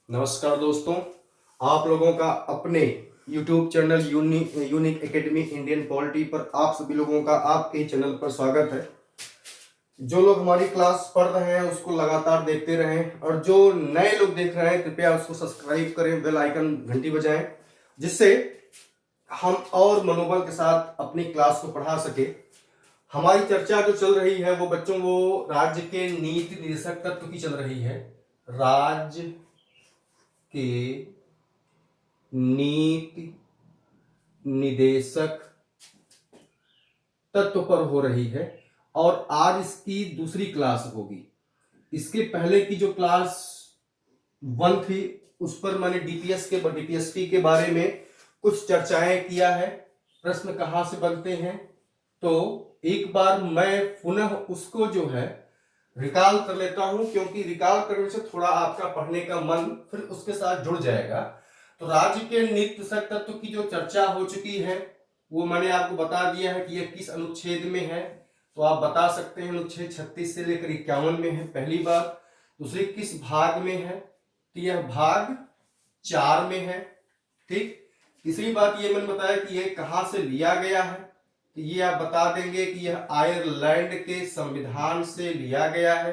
नमस्कार दोस्तों, आप लोगों का अपने YouTube channel unique academy Indian polity पर आप सभी लोगों का आपके चैनल पर स्वागत है। जो लोग हमारी क्लास पढ़ रहे हैं उसको लगातार देखते रहें और जो नए लोग देख रहे हैं कृपया उसको सब्सक्राइब करें, बेल आइकन घंटी बजाएं, जिससे हम और मनोबल के साथ अपनी क्लास को पढ़ा सके। हमारी चर्चा जो चल रही है वो बच्चों वो राज्य के नीति निर्देशक तत्व की चल रही है। राज्य के नीति निदेशक तत्व पर हो रही है और आज इसकी दूसरी क्लास होगी। इसके पहले की जो क्लास 1 थी उस पर मैंने डीपीएसपी के बारे में कुछ चर्चाएं किया है, प्रश्न कहां से बनते हैं। तो एक बार मैं पुनः उसको जो है रिकॉल कर लेता हूं, क्योंकि रिकॉल करने से थोड़ा आपका पढ़ने का मन फिर उसके साथ जुड़ जाएगा। तो राज्य के नीति निर्देशक तत्व की जो चर्चा हो चुकी है वो मैंने आपको बता दिया है कि यह किस अनुच्छेद में है। तो आप बता सकते हैं अनुच्छेद 36 से लेकर 51 में है, पहली बात। दूसरी, किस भाग में है, तो यह भाग 4 में है। ठीक। तीसरी बात ये मैंने बताया कि यह कहां से लिया गया है, तो ये आप बता देंगे कि यह आयरलैंड के संविधान से लिया गया है।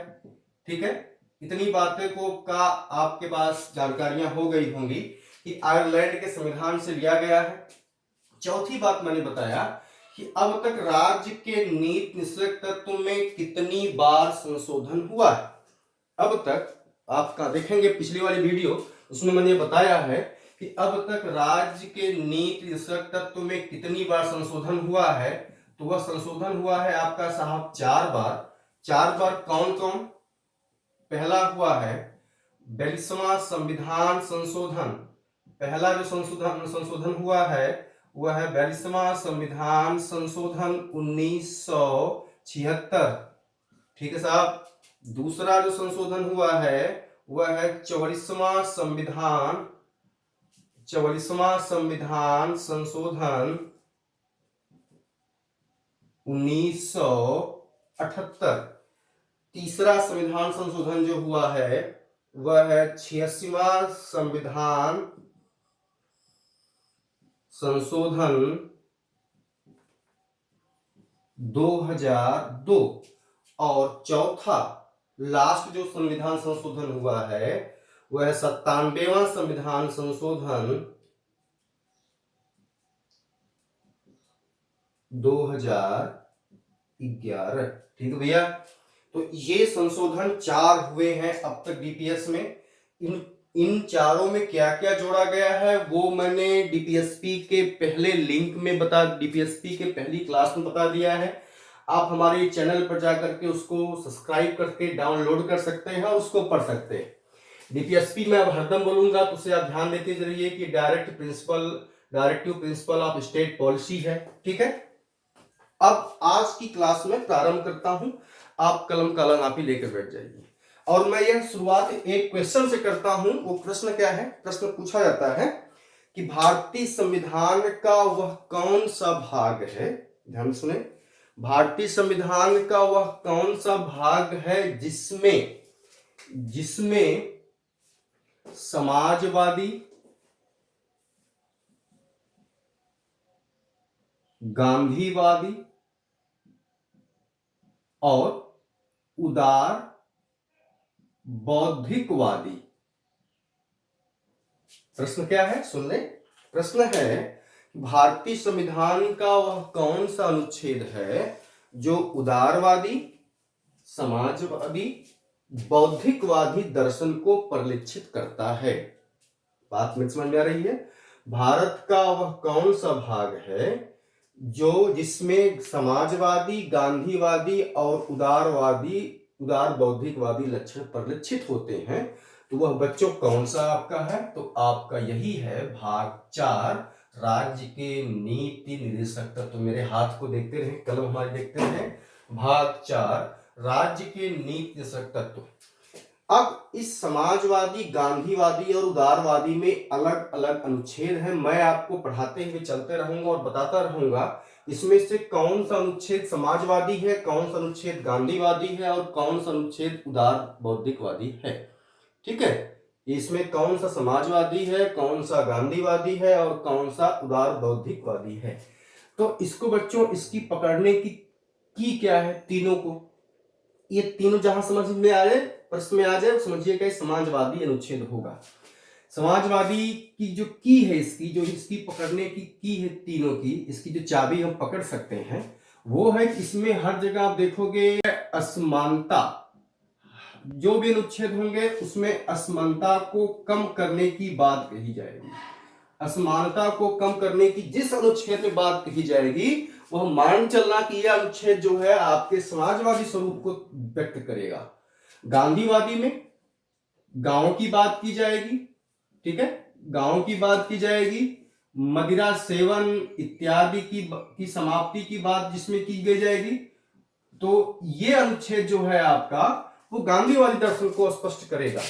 ठीक है, इतनी बातें को का आपके पास जानकारियां हो गई होंगी कि आयरलैंड के संविधान से लिया गया है। चौथी बात मैंने बताया कि अब तक राज्य के नीति निर्देशक तत्व में कितनी बार संशोधन हुआ है। अब तक आपका देखेंगे पिछली वाली वीडियो, उसमें मैंने बताया है कि अब तक राज्य के नीति निर्देशक तत्व में कितनी बार संशोधन हुआ है। तो वह संशोधन हुआ है आपका साहब 4 बार। 4 बार कौन कौन? पहला हुआ है 42वां संविधान संशोधन। पहला जो संशोधन हुआ है वह है 42वां संविधान संशोधन 1976। ठीक है साहब। दूसरा जो संशोधन हुआ है वह है 44वां संविधान संशोधन 1978। तीसरा संविधान संशोधन जो हुआ है वह है 86वां संविधान संशोधन 2002। और चौथा लास्ट जो संविधान संशोधन हुआ है वह है 97वां संविधान संशोधन 2011। ठीक है भैया। तो ये संशोधन 4 हुए हैं अब तक डीपीएस में। इन चारों में क्या क्या जोड़ा गया है वो मैंने डीपीएसपी के पहले लिंक में डीपीएसपी के पहली क्लास में बता दिया है। आप हमारे चैनल पर जाकर के उसको सब्सक्राइब करके डाउनलोड कर सकते हैं और उसको पढ़ सकते हैं। डीपीएसपी में अब हरदम बोलूंगा तो उसे आप ध्यान देते रहिए कि directive principle of state policy है। ठीक है। अब आज की क्लास में प्रारंभ करता हूं, आप कलम कापी लेकर बैठ जाइए। और मैं यह शुरुआत एक क्वेश्चन से करता हूं। वो प्रश्न क्या है? प्रश्न पूछा जाता है कि भारतीय संविधान का वह कौन सा भाग है, ध्यान सुने, भारतीय संविधान का वह कौन सा भाग है जिसमें समाजवादी, गांधीवादी और उदार बौद्धिकवादी। प्रश्न क्या है? सुन ले। प्रश्न है भारतीय संविधान का वह कौन सा अनुच्छेद है जो उदारवादी, समाजवादी, बौद्धिकवादी दर्शन को परिलक्षित करता है। बात में समझ में आ रही है? भारत का वह कौन सा भाग है जिसमें समाजवादी, गांधीवादी और उदार बौद्धिकवादी लक्षण परिलक्षित होते हैं। तो वह बच्चों कौन सा आपका है? तो आपका यही है भाग 4, राज्य के नीति निर्देशक तत्व। तो मेरे हाथ को देखते रहे, कलम हमारे देखते रहे। भाग 4, राज्य के नीति निर्देशक तत्व। अब इस समाजवादी, गांधीवादी और उदारवादी में अलग अलग अनुच्छेद हैं। मैं आपको पढ़ाते हुए चलते रहूंगा और बताता रहूंगा इसमें से कौन सा अनुच्छेद समाजवादी है, कौन सा अनुच्छेद गांधीवादी है और कौन सा अनुच्छेद उदार बौद्धिकवादी है। ठीक है, इसमें कौन सा समाजवादी है, कौन सा गांधीवादी है और कौन सा उदार बौद्धिकवादी है। तो इसको बच्चों इसकी पकड़ने की क्या है, तीनों को, ये तीनों जहां समझ में आ जाए, प्रश्न में आ जाए, समझिए कि समाजवादी अनुच्छेद होगा। समाजवादी की जो की है, इसकी जो इसकी पकड़ने की है, तीनों की, इसकी जो चाबी हम पकड़ सकते हैं वो है कि इसमें हर जगह आप देखोगे असमानता, जो भी अनुच्छेद होंगे उसमें असमानता को कम करने की बात कही जाएगी। असमानता को कम करने की जिस अनुच्छेद में बात कही जाएगी वह मान चलना कि यह अनुच्छेद जो है आपके समाजवादी स्वरूप को व्यक्त करेगा। गांधीवादी में गांव की बात की जाएगी, ठीक है, गांव की बात की जाएगी, मदिरा सेवन इत्यादि की समाप्ति की बात जिसमें की गई जाएगी। तो ये अनुच्छेद जो है आपका वो गांधीवादी दर्शन को स्पष्ट करेगा,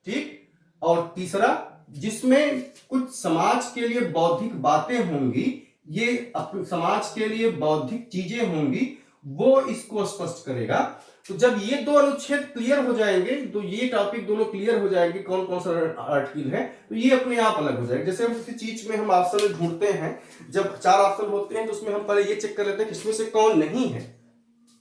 ठीक। और तीसरा, जिसमें कुछ समाज के लिए बौद्धिक बातें होंगी, ये अपने समाज के लिए बौद्धिक चीजें होंगी, वो इसको स्पष्ट करेगा। तो जब ये दो अनुच्छेद क्लियर हो जाएंगे, तो ये टॉपिक दोनों क्लियर हो जाएंगे कौन कौन सा आर्टिकल है, तो ये अपने आप अलग हो जाएगा। जैसे हम किसी चीज में हम ऑप्शन ढूंढते हैं, जब 4 ऑप्शन होते हैं तो उसमें हम पहले ये चेक कर लेते हैं किसमें से कौन नहीं है।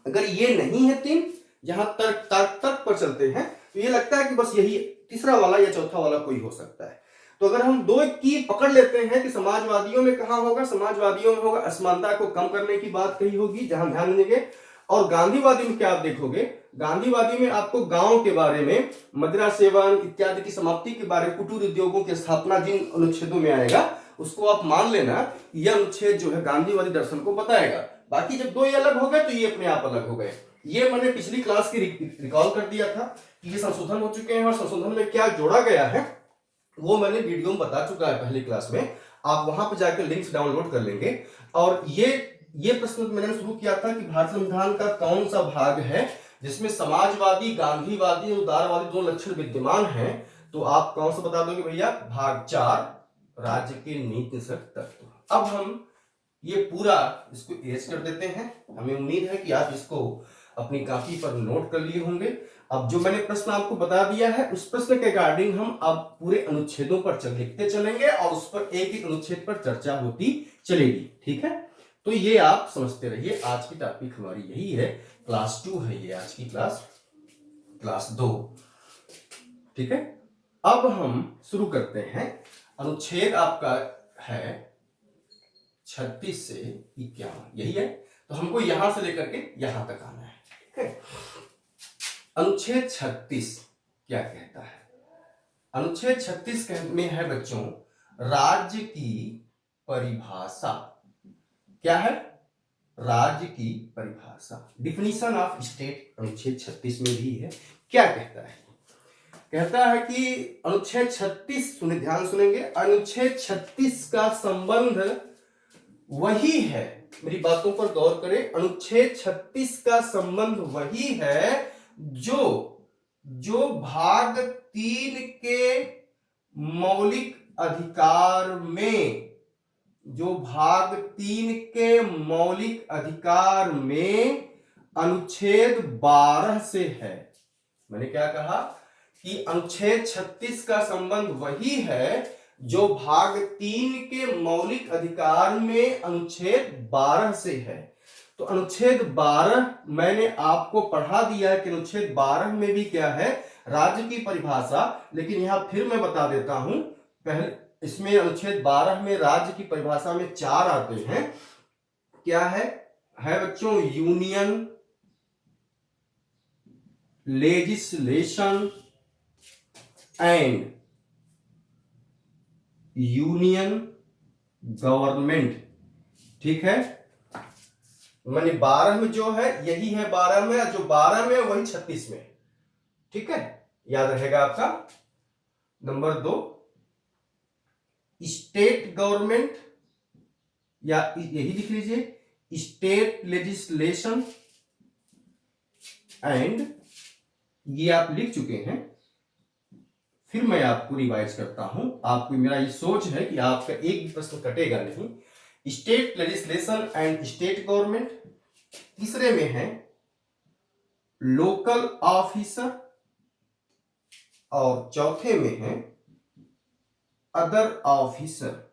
अगर ये नहीं है 3, जहां तर्क पर चलते हैं, तो ये लगता है कि बस यही तीसरा वाला या चौथा वाला कोई हो सकता है। तो अगर हम 2 की पकड़ लेते हैं कि समाजवादियों में कहां होगा, समाजवादियों में होगा असमानता को कम करने की बात कही होगी, जहां ध्यान देंगे। और गांधीवादी में क्या आप देखोगे, गांधीवादी में आपको गांव के बारे में, मदिरा सेवन इत्यादि की समाप्ति के बारे में, कुटीर उद्योगों की स्थापना जिन अनुच्छेदों में आएगा उसको आप मान लेना, यह अनुच्छेद जो है गांधीवादी दर्शन को बताएगा। बाकी जब 2 अलग हो गए तो ये अपने आप अलग हो गए। ये मैंने पिछली क्लास की रिकॉल कर दिया था कि ये संशोधन हो चुके हैं और संशोधन में क्या जोड़ा गया है वो मैंने वीडियो में बता चुका है पहली क्लास में, आप वहां पर जाकर लिंक्स डाउनलोड कर लेंगे। और ये प्रश्न मैंने शुरू किया था कि भारत संविधान का कौन सा भाग है जिसमें समाजवादी, गांधीवादी और उदारवादी 2 लक्षण विद्यमान हैं, तो आप कौन सा बता दोगे भैया, भाग 4 राज्य के नीति तत्व। अब हम ये पूरा इसको इरेज कर देते हैं। हमें उम्मीद है कि आप इसको अपनी कॉपी पर नोट कर लिए होंगे। अब जो मैंने प्रश्न आपको बता दिया है उस प्रश्न के रिगार्डिंग हम अब पूरे अनुच्छेदों पर लिखते चलेंगे और उस पर एक एक अनुच्छेद पर चर्चा होती चलेगी, ठीक है। तो ये आप समझते रहिए। आज की टॉपिक हमारी यही है, क्लास 2 है ये आज की क्लास 2, ठीक है। अब हम शुरू करते हैं। अनुच्छेद आपका है 36 से 51, यही है। तो हमको यहां से लेकर के यहां तक आना है, ठीक है। अनुच्छेद 36 क्या कहता है? अनुच्छेद 36 में है बच्चों राज्य की परिभाषा। क्या है? राज्य की परिभाषा, डिफिनीशन ऑफ स्टेट अनुच्छेद 36 में भी है। क्या कहता है? कहता है कि अनुच्छेद 36, सुने, ध्यान सुनेंगे, अनुच्छेद 36 का संबंध वही है, मेरी बातों पर गौर करें, अनुच्छेद 36 का संबंध वही है जो भाग 3 के मौलिक अधिकार में, जो भाग 3 के मौलिक अधिकार में अनुच्छेद 12 से है। मैंने क्या कहा कि अनुच्छेद 36 का संबंध वही है जो भाग 3 के मौलिक अधिकार में अनुच्छेद 12 से है। तो अनुच्छेद 12 मैंने आपको पढ़ा दिया है कि अनुच्छेद 12 में भी क्या है, राज्य की परिभाषा। लेकिन यहां फिर मैं बता देता हूं, पहले इसमें अनुच्छेद 12 में राज्य की परिभाषा में 4 आते हैं। क्या है बच्चों, union, legislation and union government, ठीक है। मैंने 12 में जो है यही है 12 में, जो 12 में वही 36 में, ठीक है, याद रहेगा आपका। नंबर 2, स्टेट गवर्नमेंट, या यही लिख लीजिए, स्टेट लेजिस्लेशन एंड, ये आप लिख चुके हैं, फिर मैं आपको रिवाइज करता हूं। आपको मेरा ये सोच है कि आपका एक भी प्रश्न कटेगा नहीं। State legislation and state government, तीसरे में है लोकल ऑफिसर, और चौथे में है अदर ऑफिसर।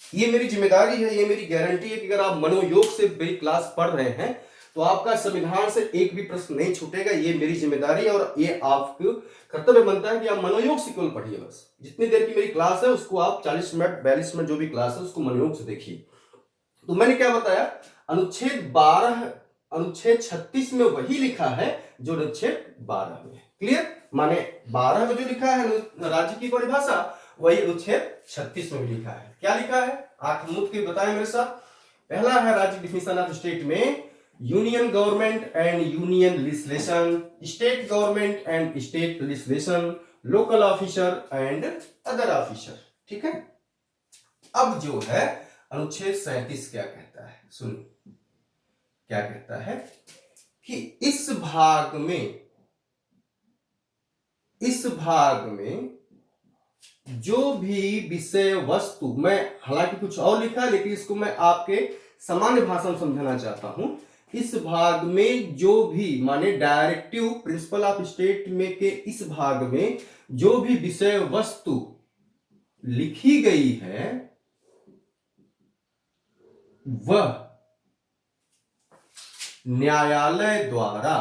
ये मेरी जिम्मेदारी है, ये मेरी गारंटी है कि अगर आप मनोयोग से मेरी क्लास पढ़ रहे हैं तो आपका संविधान से एक भी प्रश्न नहीं छूटेगा। ये मेरी जिम्मेदारी है और ये आपको कर्तव्य बनता है कि आप मनोयोग से केवल पढ़िए। बस जितनी देर की मेरी क्लास है उसको आप 40 मिनट 42 मिनट जो भी क्लास है उसको मनोयोग से देखिए। तो मैंने क्या बताया, अनुच्छेद 12 अनुच्छेद 36 में वही लिखा है जो अनुच्छेद 12 में। क्लियर? माने 12 में जो लिखा है राज्य की परिभाषा वही अनुच्छेद 36 में भी लिखा है। क्या लिखा है? आंख मूंद के बताएं मेरे साथ। पहला है राज्य डिफिनेशन ऑफ स्टेट में union government and union legislation, state government and state legislation, local officer and other officer. ठीक है। अब जो है अनुच्छेद 37 क्या कहता है, सुनिए क्या कहता है कि इस भाग में जो भी विषय वस्तु, मैं हालांकि कुछ और लिखा है लेकिन इसको मैं आपके सामान्य भाषा में समझाना चाहता हूं। इस भाग में जो भी माने डायरेक्टिव प्रिंसिपल ऑफ स्टेट में के इस भाग में जो भी विषय वस्तु लिखी गई है वह न्यायालय द्वारा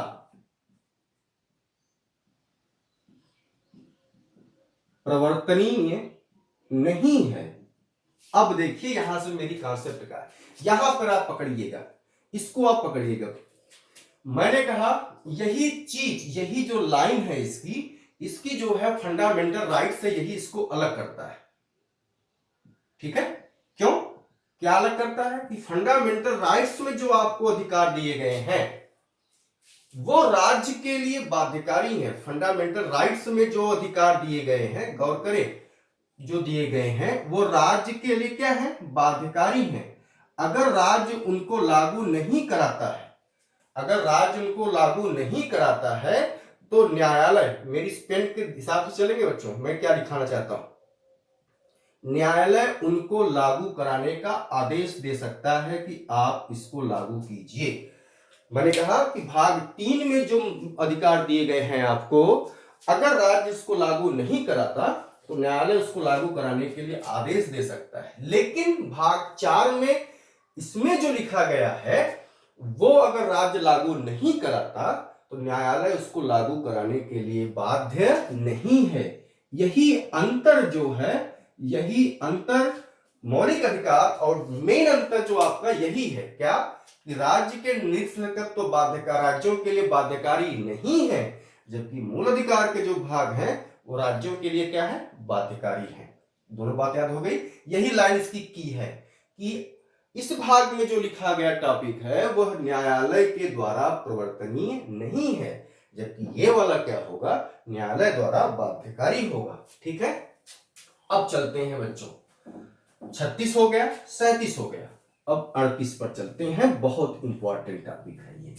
प्रवर्तनीय नहीं है। अब देखिए यहां से मेरी कॉन्सेप्ट का, यहां पर आप पकड़िएगा, इसको आप पकड़िएगा। मैंने कहा यही चीज, यही जो लाइन है इसकी जो है फंडामेंटल राइट से यही इसको अलग करता है। ठीक है? क्यों? क्या अलग करता है कि फंडामेंटल राइट्स में जो आपको अधिकार दिए गए हैं वो राज्य के लिए बाध्यकारी है। फंडामेंटल राइट्स में जो अधिकार दिए गए हैं, गौर करें, जो दिए गए हैं वो राज्य के लिए क्या है? बाध्यकारी है। अगर राज्य उनको लागू नहीं कराता है, अगर राज्य उनको लागू नहीं कराता है तो न्यायालय, मेरी पेन के हिसाब से चलेंगे बच्चों, मैं क्या दिखाना चाहता हूं, न्यायालय उनको लागू कराने का आदेश दे सकता है कि आप इसको लागू कीजिए। मैंने कहा कि भाग 3 में जो अधिकार दिए गए हैं आपको, अगर राज्य इसको लागू नहीं कराता तो न्यायालय उसको लागू कराने के लिए आदेश दे सकता है। लेकिन भाग 4 में इसमें जो लिखा गया है वो अगर राज्य लागू नहीं कराता तो न्यायालय उसको लागू कराने के लिए बाध्य नहीं है। यही अंतर जो है, यही अंतर, मौलिक अधिकार और मेन अंतर जो आपका यही है। क्या? कि राज्य के निष्प्रकत्व तो बाध्यकारी, राज्यों के लिए बाध्यकारी नहीं है, जबकि मूल अधिकार के जो भाग हैं वो राज्यों के लिए क्या है? बाध्यकारी है। दोनों बात याद हो गई। यही लाइन इसकी की है कि इस भाग में जो लिखा गया टॉपिक है वह न्यायालय के द्वारा प्रवर्तनीय नहीं है, जबकि ये वाला क्या होगा? न्यायालय द्वारा बाध्यकारी होगा। ठीक है। अब चलते हैं बच्चों, 36 हो गया, 37 हो गया, अब 38 पर चलते हैं। बहुत इंपॉर्टेंट टॉपिक है ये,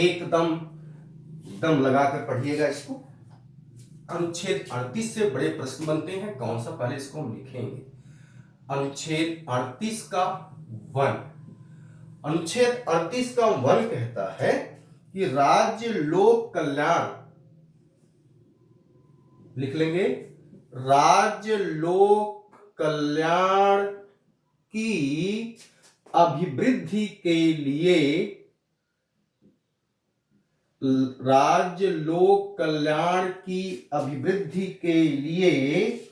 एकदम दम लगाकर पढ़िएगा इसको। अनुच्छेद 38 से बड़े प्रश्न बनते हैं, कौन सा पहले इसको हम लिखेंगे। अनुच्छेद 38 का 1, अनुच्छेद 38 का 1 कहता है कि राज्य लोक कल्याण, लिख लेंगे, राज्य लोक कल्याण की अभिवृद्धि के लिए, राज्य लोक कल्याण की अभिवृद्धि के लिए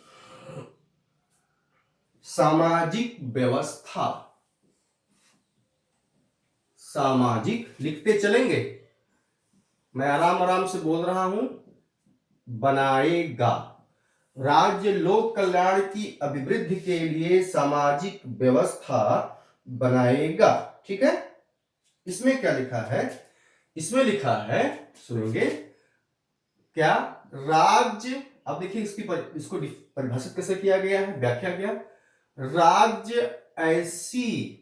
सामाजिक व्यवस्था, सामाजिक लिखते चलेंगे, मैं आराम आराम से बोल रहा हूं, बनाएगा। राज्य लोक कल्याण की अभिवृद्धि के लिए सामाजिक व्यवस्था बनाएगा। ठीक है। इसमें क्या लिखा है? इसमें लिखा है, सुनेंगे क्या, राज्य, अब देखिए इसको परिभाषित कैसे किया गया है, व्याख्या किया, राज्य ऐसी,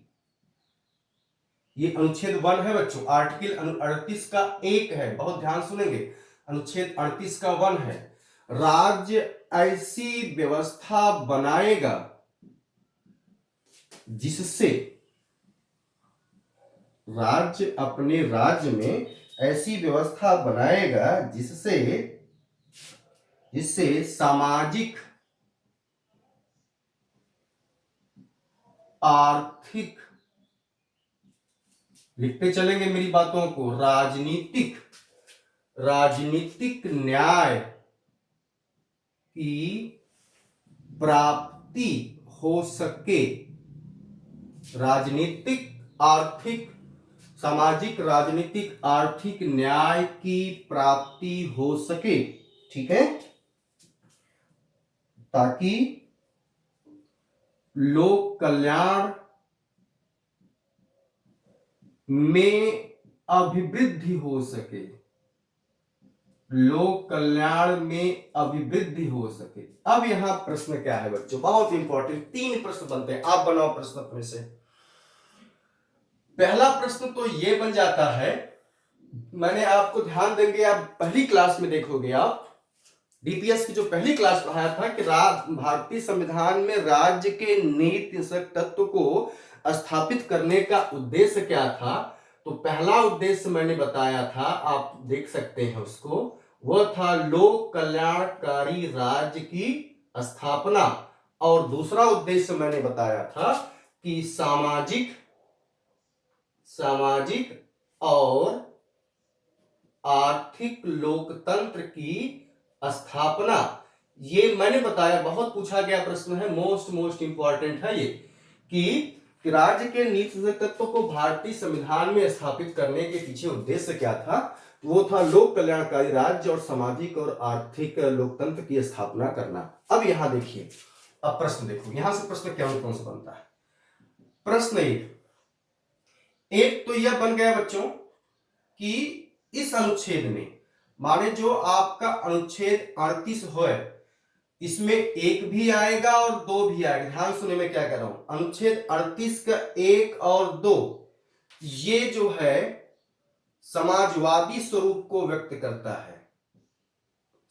ये अनुच्छेद 1 है बच्चों, आर्टिकल 38 का 1 है, बहुत ध्यान सुनेंगे, अनुच्छेद 38 का 1 है, राज्य ऐसी व्यवस्था बनाएगा जिससे, राज्य अपने राज्य में ऐसी व्यवस्था बनाएगा जिससे सामाजिक आर्थिक, लिखते चलेंगे मेरी बातों को, राजनीतिक न्याय की प्राप्ति हो सके, राजनीतिक, आर्थिक, सामाजिक, राजनीतिक, आर्थिक न्याय की प्राप्ति हो सके, ठीक है, ताकि लोक कल्याण में अभिवृद्धि हो सके, लोक कल्याण में अभिवृद्धि हो सके। अब यहां प्रश्न क्या है बच्चों, बहुत इंपॉर्टेंट, 3 प्रश्न बनते हैं, आप बनाओ प्रश्न अपने से। पहला प्रश्न तो ये बन जाता है, मैंने आपको ध्यान देंगे, आप पहली क्लास में देखोगे, आप डीपीएस की जो पहली क्लास पढ़ाया था कि भारतीय संविधान में राज्य के नीति तत्व को स्थापित करने का उद्देश्य क्या था, तो पहला उद्देश्य मैंने बताया था, आप देख सकते हैं उसको, वह था लोक कल्याणकारी राज्य की स्थापना, और दूसरा उद्देश्य मैंने बताया था कि सामाजिक और आर्थिक लोकतंत्र की स्थापना। ये मैंने बताया, बहुत पूछा गया प्रश्न है, मोस्ट इंपॉर्टेंट है ये, कि राज्य के नीति तत्व को भारतीय संविधान में स्थापित करने के पीछे उद्देश्य क्या था, वो था लोक कल्याणकारी राज्य और सामाजिक और आर्थिक लोकतंत्र की स्थापना करना। अब यहां देखिए, अब प्रश्न देखो, यहां से प्रश्न कौन सा बनता है। प्रश्न एक तो यह बन गया बच्चों कि इस अनुच्छेद में, माने जो आपका अनुच्छेद 38 है, इसमें 1 भी आएगा और 2 भी आएगा। ध्यान सुने मैं क्या कर रहा हूं, अनुच्छेद 38 का 1 और 2 ये जो है समाजवादी स्वरूप को व्यक्त करता है,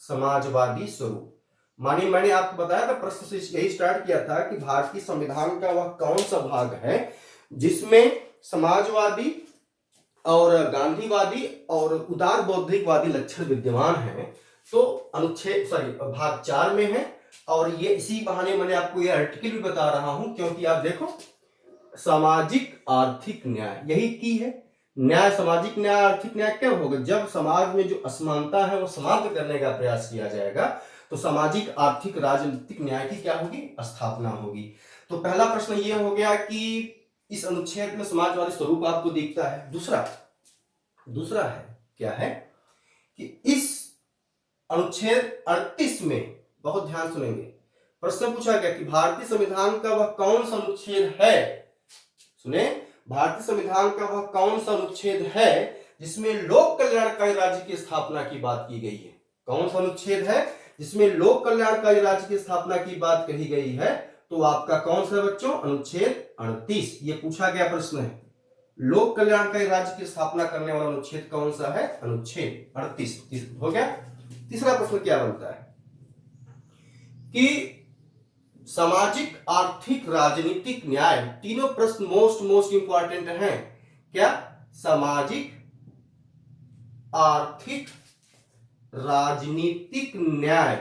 समाजवादी स्वरूप। मानिए मैंने आपको बताया था, प्रश्न से यही स्टार्ट किया था कि भारतीय संविधान का वह कौन सा भाग है जिसमें समाजवादी और गांधीवादी और उदार बौद्धिकवादी लक्षण विद्यमान हैं। तो अनुच्छेद भाग 4 में है, और ये इसी बहाने मैंने आपको ये आर्टिकल भी बता रहा हूं, क्योंकि आप देखो सामाजिक आर्थिक न्याय, यही की है न्याय, सामाजिक न्याय, आर्थिक न्याय कब होगा, जब समाज में जो असमानता है वो समाप्त करने का प्रयास किया जाएगा, तो सामाजिक आर्थिक राजनीतिक न्याय की क्या होगी, स्थापना होगी। तो पहला प्रश्न ये हो गया कि इस अनुच्छेद में समाजवादी स्वरूप आपको दिखता है। दूसरा है क्या है कि इस अनुच्छेद 38 में, बहुत ध्यान सुनेंगे, प्रश्न पूछा गया कि भारतीय संविधान का वह कौन सा अनुच्छेद है, सुने, भारतीय संविधान का वह कौन सा अनुच्छेद है जिसमें लोक कल्याणकारी राज्य की स्थापना की बात की गई है। कौन सा अनुच्छेद है जिसमें लोक कल्याणकारी राज्य की स्थापना की बात कही गई है, तो आपका कौन सा बच्चों, अनुच्छेद 38। ये पूछा गया प्रश्न है, लोक कल्याणकारी राज्य की स्थापना करने वाला अनुच्छेद कौन सा है, अनुच्छेद 38 हो गया। तीसरा प्रश्न क्या बनता है कि सामाजिक आर्थिक राजनीतिक न्याय, तीनों प्रश्न मोस्ट इंपॉर्टेंट हैं। क्या, सामाजिक आर्थिक राजनीतिक न्याय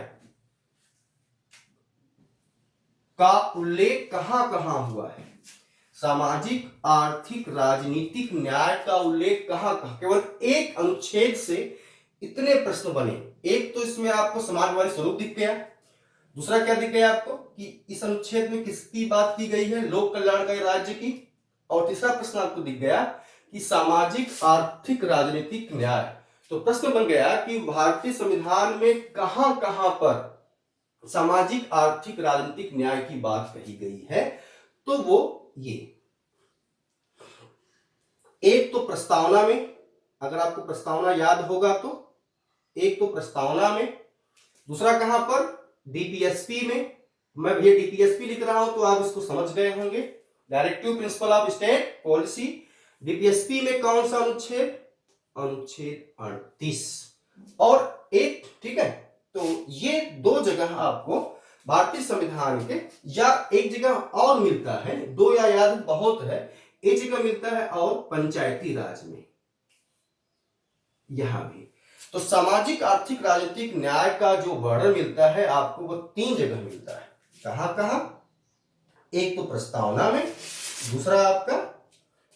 का उल्लेख कहां कहां हुआ है, सामाजिक आर्थिक राजनीतिक न्याय का उल्लेख कहां कहां, केवल एक अनुच्छेद से इतने प्रश्न बने। एक तो इसमें आपको समाजवादी स्वरूप दिख गया, दूसरा क्या दिख गया आपको कि इस अनुच्छेद में किसकी बात की गई है, लोक कल्याणकारी राज्य की, और तीसरा प्रश्न आपको दिख गया कि सामाजिक आर्थिक राजनीतिक न्याय। तो प्रश्न बन गया कि भारतीय संविधान में कहां कहां पर सामाजिक आर्थिक राजनीतिक न्याय की बात कही गई है, तो वो ये एक तो प्रस्तावना में, अगर आपको प्रस्तावना याद होगा तो एक तो प्रस्तावना में, दूसरा कहां पर, डीपीएसपी में। मैं ये डीपीएसपी लिख रहा हूं तो आप इसको समझ गए होंगे, directive principle of state policy. DPSP में कौन सा अनुच्छेद, अनुच्छेद 38 और 1, ठीक है। तो ये 2 जगह आपको भारतीय संविधान के, या एक जगह और मिलता है, 2 या याद बहुत है, एक जगह मिलता है और पंचायती राज में, यहां भी। तो सामाजिक आर्थिक राजनीतिक न्याय का जो वर्णन मिलता है आपको, वो 3 जगह मिलता है। कहां कहां, एक तो प्रस्तावना में, दूसरा आपका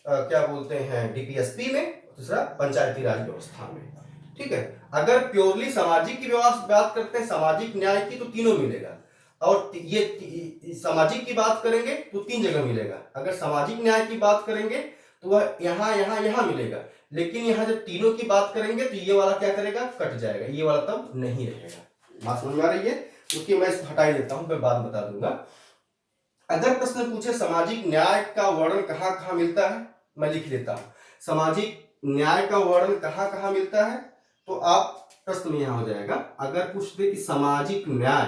क्या बोलते हैं डीपीएसपी में, तीसरा पंचायती राज व्यवस्था में। ठीक है, अगर प्योरली सामाजिक की बात करते हैं, सामाजिक न्याय की, तो तीनों मिलेगा। और ये सामाजिक की बात करेंगे तो 3 जगह मिलेगा। अगर सामाजिक न्याय की बात करेंगे तो वह यहाँ यहाँ यहाँ मिलेगा, लेकिन यहाँ जब तीनों की बात करेंगे तो ये वाला क्या करेगा, कट जाएगा, ये वाला तब नहीं रहेगा। बात समझ में आ रही है? क्योंकि मैं इसको हटा ही देता हूं, मैं बाद बता दूंगा। अगर प्रश्न पूछे सामाजिक न्याय का वर्णन कहाँ कहाँ मिलता है, मैं लिख देता हूं, सामाजिक न्याय का वर्णन कहाँ कहाँ मिलता है, तो आप प्रश्न में यहां हो जाएगा। अगर पूछ दे कि सामाजिक न्याय,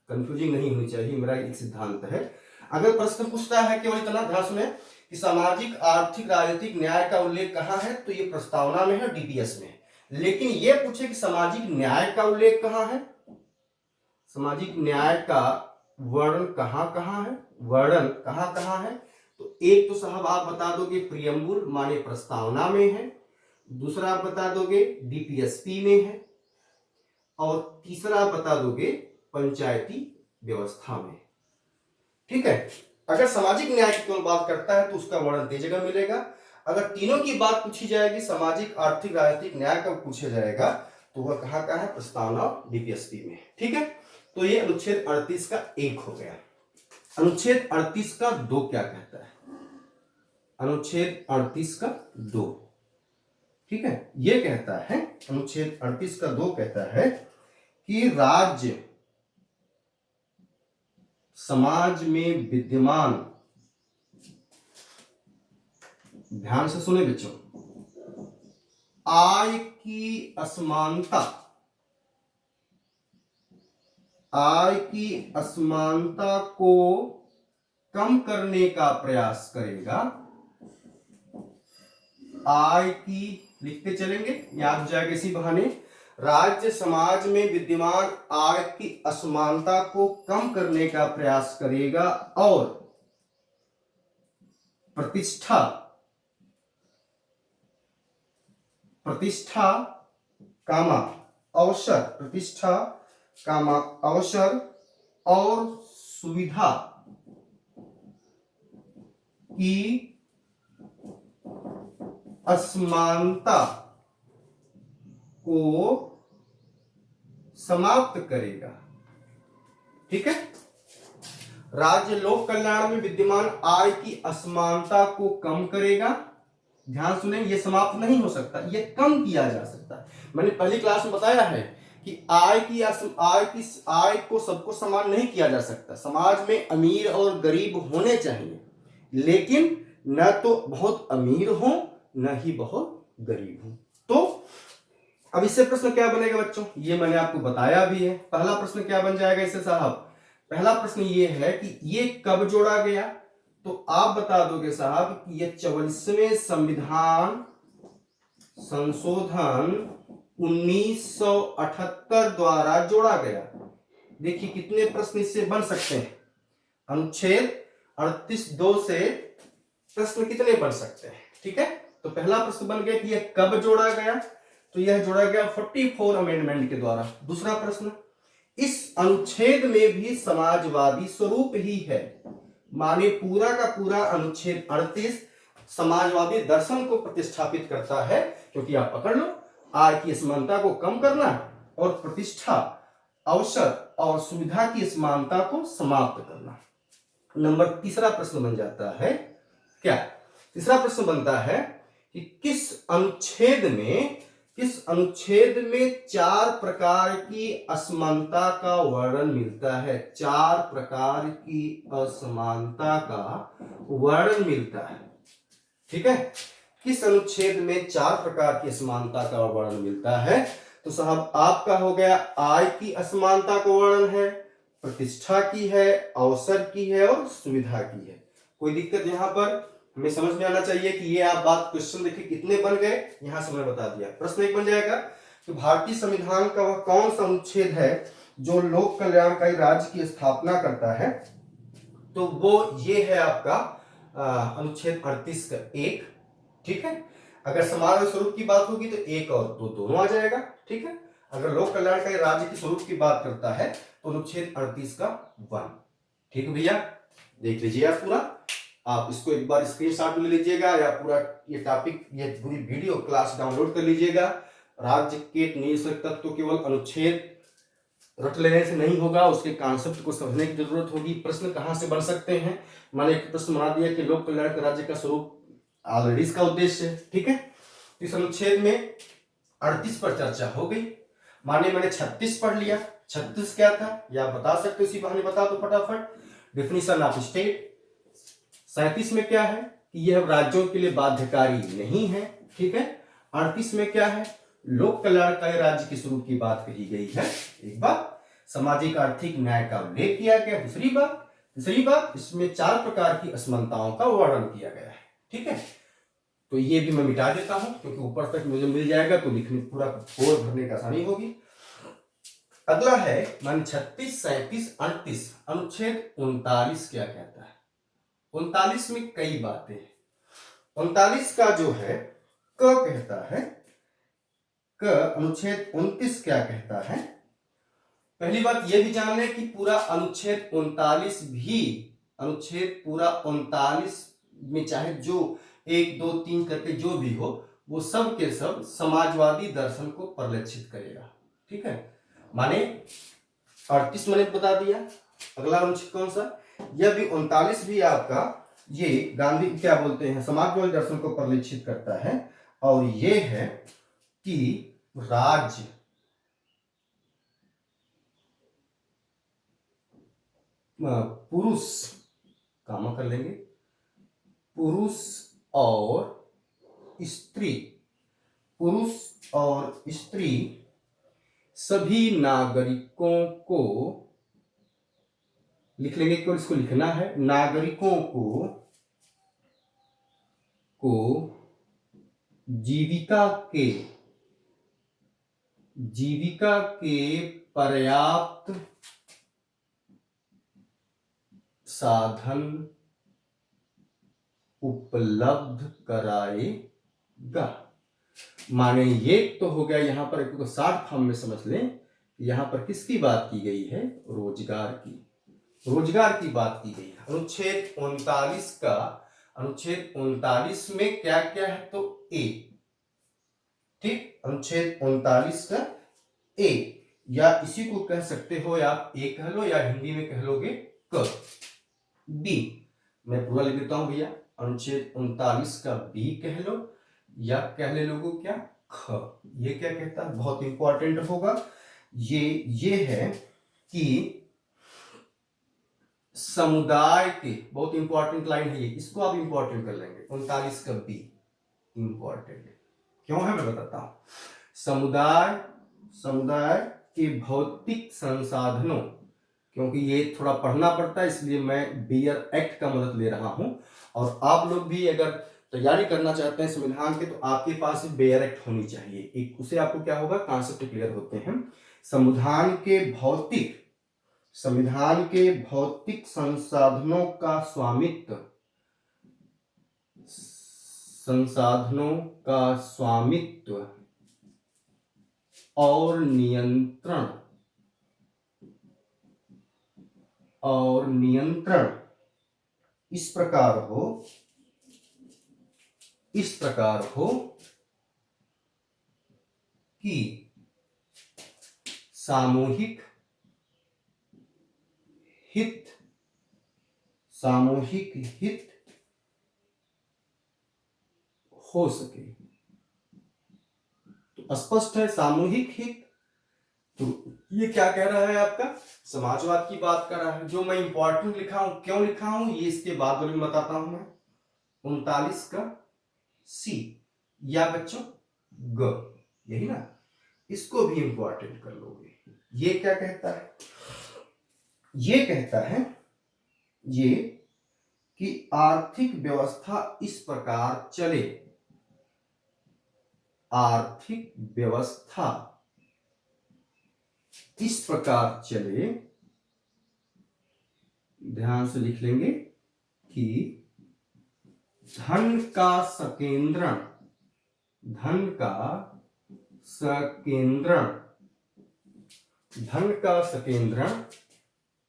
कंफ्यूजिंग नहीं होनी चाहिए, मेरा एक सिद्धांत है। अगर प्रश्न पूछता है केवल इतना ध्यान सुने कि सामाजिक आर्थिक राजनीतिक न्याय का उल्लेख कहाँ है, तो ये प्रस्तावना में है, डीपीएस में है। लेकिन ये पूछे कि सामाजिक न्याय का उल्लेख कहाँ है, सामाजिक न्याय का वर्णन कहाँ कहाँ है, वर्णन कहाँ कहाँ है, तो एक तो साहब आप बता दोगे प्रियम्बुल माने प्रस्तावना में है, दूसरा आप बता दोगे डीपीएसपी में है, और तीसरा आप बता दोगे पंचायती व्यवस्था में। ठीक है, अगर सामाजिक न्याय की केवल बात करता है तो उसका वर्णन 3 जगह मिलेगा। अगर तीनों की बात पूछी जाएगी, सामाजिक आर्थिक राजनीतिक न्याय का पूछा जाएगा, तो वह कहाँ का है, प्रस्तावना डीपीएसपी में। ठीक है, तो ये अनुच्छेद 38 का 1 हो गया। अनुच्छेद 38 का 2 क्या कहता है, अनुच्छेद 38 का 2, ठीक है, ये कहता है, अनुच्छेद 38 का 2 कहता है कि राज्य समाज में विद्यमान, ध्यान से सुने बच्चों, आय की असमानता, आय की असमानता को कम करने का प्रयास करेगा। आय की लिखते चलेंगे, याद हो जाएगा इसी बहाने। राज्य समाज में विद्यमान आय की असमानता को कम करने का प्रयास करेगा और प्रतिष्ठा, प्रतिष्ठा कामा अवसर, प्रतिष्ठा कामा अवसर और सुविधा की असमानता को समाप्त करेगा। ठीक है, राज्य लोक कल्याण में विद्यमान आय की असमानता को कम करेगा। ध्यान सुने, ये समाप्त नहीं हो सकता, ये कम किया जा सकता है। मैंने पहली क्लास में बताया है कि आय को सबको समान नहीं किया जा सकता। समाज में अमीर और गरीब होने चाहिए, लेकिन न तो बहुत अमीर हो न ही बहुत गरीब हो। तो अब इससे प्रश्न क्या बनेगा बच्चों, ये मैंने आपको बताया भी है। पहला प्रश्न क्या बन जाएगा इससे साहब, पहला प्रश्न ये है कि ये कब जोड़ा गया, तो आप बता दोगे साहब कि ये 44वें संविधान संशोधन 1978 द्वारा जोड़ा गया। देखिए कितने प्रश्न इससे बन सकते हैं, अनुच्छेद 38(2) से प्रश्न कितने बन सकते हैं। ठीक है, तो पहला प्रश्न बन गया कि यह कब जोड़ा गया, तो यह जोड़ा गया 44 अमेंडमेंट के द्वारा। दूसरा प्रश्न, इस अनुच्छेद में भी समाजवादी स्वरूप ही है, माने पूरा का पूरा अनुच्छेद 38 समाजवादी दर्शन को प्रतिष्ठापित करता है। क्योंकि आप पकड़ लो, आय की असमानता को कम करना और प्रतिष्ठा, अवसर और सुविधा की असमानता को समाप्त करना। नंबर तीसरा प्रश्न बन जाता है क्या, तीसरा प्रश्न बनता है कि किस अनुच्छेद में 4 प्रकार की असमानता का वर्णन मिलता है, 4 प्रकार की असमानता का वर्णन मिलता है। ठीक है, किस अनुच्छेद में 4 प्रकार की असमानता का वर्णन मिलता है, तो साहब आपका हो गया आय की असमानता का वर्णन है, प्रतिष्ठा की है, अवसर की है और सुविधा की है। कोई दिक्कत यहां पर हमें समझ में आना चाहिए कि ये आप बात, क्वेश्चन देखिए कितने बन गए, यहां से मैंने बता दिया। प्रश्न 1 बन जाएगा कि भारतीय संविधान का वह कौन सा अनुच्छेद है जो लोक कल्याणकारी राज्य की स्थापना करता है, तो वो ये है आपका अनुच्छेद 38 का 1। ठीक है, अगर समाज स्वरूप की बात होगी तो 1 और 2 दोनों आ जाएगा। ठीक है, अगर लोक कल्याणकारी राज्य के स्वरूप की बात करता है तो अनुच्छेद 38 का 1। ठीक है भैया, देख लीजिए आप पूरा। आप इसको एक बार स्क्रीनशॉट ले लीजिएगा या पूरा ये टॉपिक, ये पूरी वीडियो क्लास डाउनलोड कर लीजिएगा। राज्य के निषेध तत्व तो केवल अनुच्छेद रट लेने से नहीं होगा, उसके कॉन्सेप्ट को समझने की जरूरत होगी। प्रश्न कहाँ से बन सकते हैं, मैंने एक प्रश्न बना दिया कि लोक कल्याण राज्य का स्वरूप ऑलरेडी इसका उद्देश्य है, ठीक है। इस अनुच्छेद में 38 पर चर्चा हो गई, माने मैंने 36 पढ़ लिया। 36 क्या था या बता सकते, उसी बहाने बता दो फटाफट। Definition of state. 37 में क्या है कि यह राज्यों के लिए बाध्यकारी नहीं है, ठीक है। 38 में क्या है, लोक कल्याणकारी राज्य के स्वरूप की बात कही गई है। एक बात, सामाजिक आर्थिक न्याय का उल्लेख किया गया। तीसरी बात इसमें 4 प्रकार की असमानताओं का वर्णन किया गया है, ठीक है। तो ये भी मैं मिटा देता हूं क्योंकि ऊपर तक मुझे मिल जाएगा तो लिखने पूरा फोर भरने का आसानी होगी। अगला है मान 36, 37, 38। अनुच्छेद 39 क्या कहता है? 39 में कई बातें हैं। 39 का जो है क कहता है क। अनुच्छेद 29 क्या कहता है? पहली बात यह भी जान लें कि पूरा अनुच्छेद 39 में चाहे जो 1, 2, 3 करके जो भी हो, वो सब के सब समाजवादी दर्शन को परिलक्षित करेगा, ठीक है। माने 38 मैंने बता दिया। अगला अनुच्छेद कौन सा? यह भी 39 भी आपका ये गांधी क्या बोलते हैं, समाजवादी दर्शन को परिलक्षित करता है। और ये है कि राज्य पुरुष, काम कर लेंगे, पुरुष और स्त्री सभी नागरिकों को, लिख लेंगे क्यों, इसको लिखना है, नागरिकों को जीविका के पर्याप्त साधन उपलब्ध कराएगा। माने ये तो हो गया, यहां पर एक शॉर्ट फॉर्म में समझ लें, यहां पर किसकी बात की गई है? रोजगार की बात की गई है। अनुच्छेद 39 में क्या क्या है? तो ए, ठीक, अनुच्छेद 39 का ए, या इसी को कह सकते हो या आप ए कह लो या हिंदी में कह लोगे क। बी मैं पूरा लिख देता हूं भैया, अनुच्छेद 39 का बी कह लो या कह ले लोगों क्या, ख। ये क्या कहता है? बहुत इंपॉर्टेंट होगा ये है कि समुदाय के, बहुत इंपॉर्टेंट लाइन है ये, इसको आप इंपॉर्टेंट कर लेंगे। 39 का बी इंपॉर्टेंट क्यों है मैं बताता हूं। समुदाय के भौतिक संसाधनों, क्योंकि ये थोड़ा पढ़ना पड़ता है इसलिए मैं बेयर एक्ट का मदद ले रहा हूं। और आप लोग भी अगर तैयारी करना चाहते हैं संविधान के, तो आपके पास बेयर एक्ट होनी चाहिए एक, उसे आपको क्या होगा, कॉन्सेप्ट क्लियर होते हैं। संविधान के भौतिक संसाधनों का स्वामित्व और नियंत्रण इस प्रकार हो कि सामूहिक हित हो सके। तो स्पष्ट है सामूहिक हित, तो ये क्या कह रहा है आपका, समाजवाद की बात कर रहा है। जो मैं इंपॉर्टेंट लिखा हूं, क्यों लिखा हूं ये इसके बाद वाले में बताता हूं मैं। 39 का सी या बच्चों ग, यही ना, इसको भी इंपॉर्टेंट कर लोगे। ये क्या कहता है? ये कहता है ये कि आर्थिक व्यवस्था इस प्रकार चले, ध्यान से लिख लेंगे कि धन का सकेंद्रण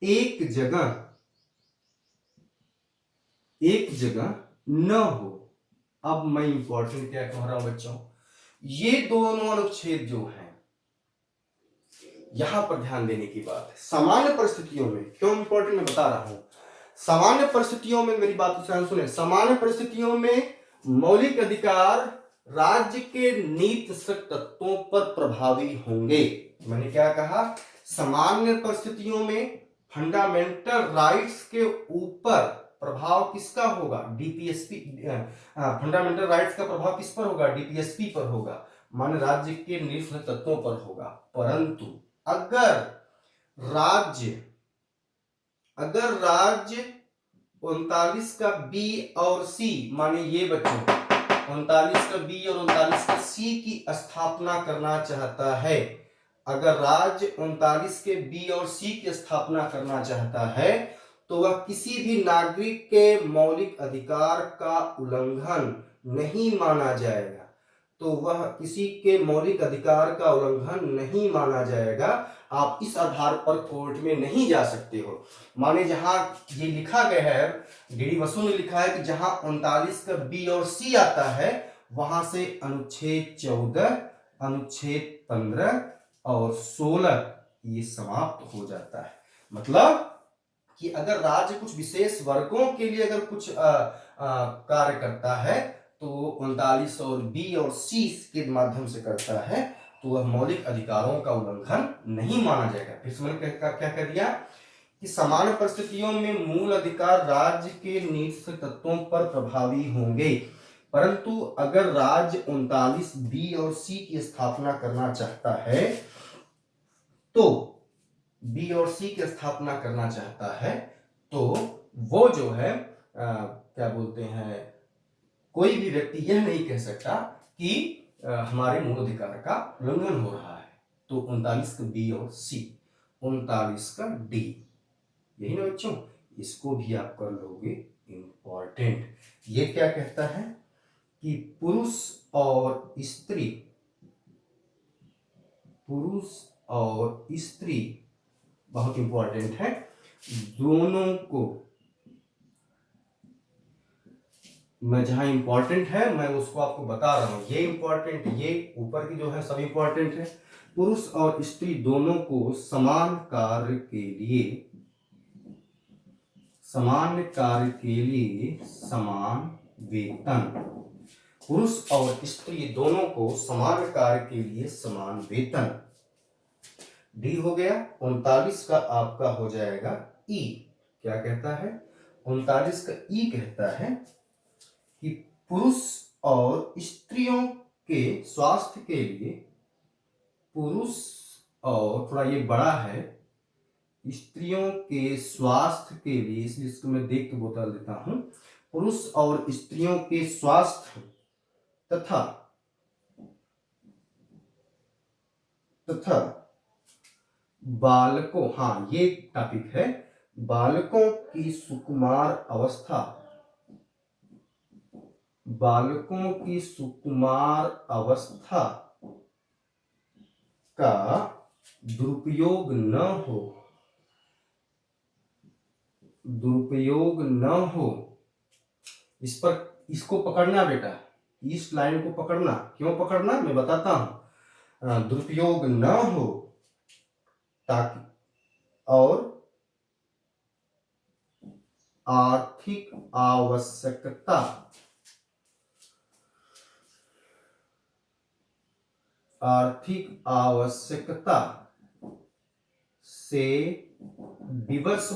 एक जगह एक जगह न हो। अब मैं इंपॉर्टेंट क्या कह रहा हूं बच्चों, ये दोनों अनुच्छेद जो हैं यहां पर ध्यान देने की बात है। सामान्य परिस्थितियों में क्यों इंपॉर्टेंट मैं बता रहा हूं। सामान्य परिस्थितियों में, मेरी बात को ध्यान सुने, सामान्य परिस्थितियों में मौलिक अधिकार राज्य के नीतिगत तत्वों पर प्रभावी होंगे। मैंने क्या कहा, सामान्य परिस्थितियों में फंडामेंटल राइट्स के ऊपर प्रभाव किसका होगा, डीपीएसपी। फंडामेंटल राइट्स का प्रभाव किस पर होगा, डीपीएसपी पर होगा, मान राज्य के नीतिगत तत्वों पर होगा। परंतु अगर राज्य 39 का बी और सी, माने ये बच्चों 39 का बी और 39 का सी की स्थापना करना चाहता है, अगर राज्य 39 के बी और सी की स्थापना करना चाहता है तो वह किसी भी नागरिक के मौलिक अधिकार का उल्लंघन नहीं माना जाएगा। तो वह किसी के मौलिक अधिकार का उल्लंघन नहीं माना जाएगा। आप इस आधार पर कोर्ट में नहीं जा सकते हो। माने जहां ये लिखा गया है, डीडी बसु ने लिखा है कि जहां 39 का बी और सी आता है वहां से अनुच्छेद 14, अनुच्छेद 15 और 16 ये समाप्त हो जाता है। मतलब कि अगर राज्य कुछ विशेष वर्गों के लिए अगर कुछ कार्य करता है तो 39 और बी और सी के माध्यम से करता है तो वह मौलिक अधिकारों का उल्लंघन नहीं माना जाएगा। फिर से मैंने क्या कह दिया कि सामान्य परिस्थितियों में मूल अधिकार राज्य के नीतिगत तत्वों पर प्रभावी होंगे, परंतु अगर राज्य 39 बी और सी की स्थापना करना चाहता है तो बी और सी की स्थापना करना चाहता है तो वो जो है क्या बोलते हैं, कोई भी व्यक्ति यह नहीं कह सकता कि हमारे मूल अधिकार का उल्लंघन हो रहा है। तो 39 का बी और सी, 39 का डी, यही ना बच्चों, इसको भी आप कर लोगे इंपॉर्टेंट। ये क्या कहता है कि पुरुष और स्त्री बहुत इंपॉर्टेंट है, दोनों को, मैं जहां इंपॉर्टेंट है मैं उसको आपको बता रहा हूं, ये इंपॉर्टेंट, ये ऊपर की जो है सब इंपॉर्टेंट है। पुरुष और स्त्री दोनों को समान कार्य के लिए समान वेतन, पुरुष और स्त्री दोनों को समान कार्य के लिए समान वेतन, डी हो गया। 39 का आपका हो जाएगा ई। क्या कहता है, 39 का ई कहता है कि पुरुष और स्त्रियों के स्वास्थ्य के लिए, पुरुष और थोड़ा ये बड़ा है, स्त्रियों के स्वास्थ्य के लिए, इसलिए इसको मैं देख के बता देता हूं, पुरुष और स्त्रियों के स्वास्थ्य तथा बालकों, हाँ ये टॉपिक है, बालकों की सुकुमार अवस्था का दुरुपयोग न हो, इसको पकड़ना बेटा, इस लाइन को पकड़ना। क्यों पकड़ना मैं बताता हूं, दुरुपयोग न हो ताकि, और आर्थिक आवश्यकता से विवश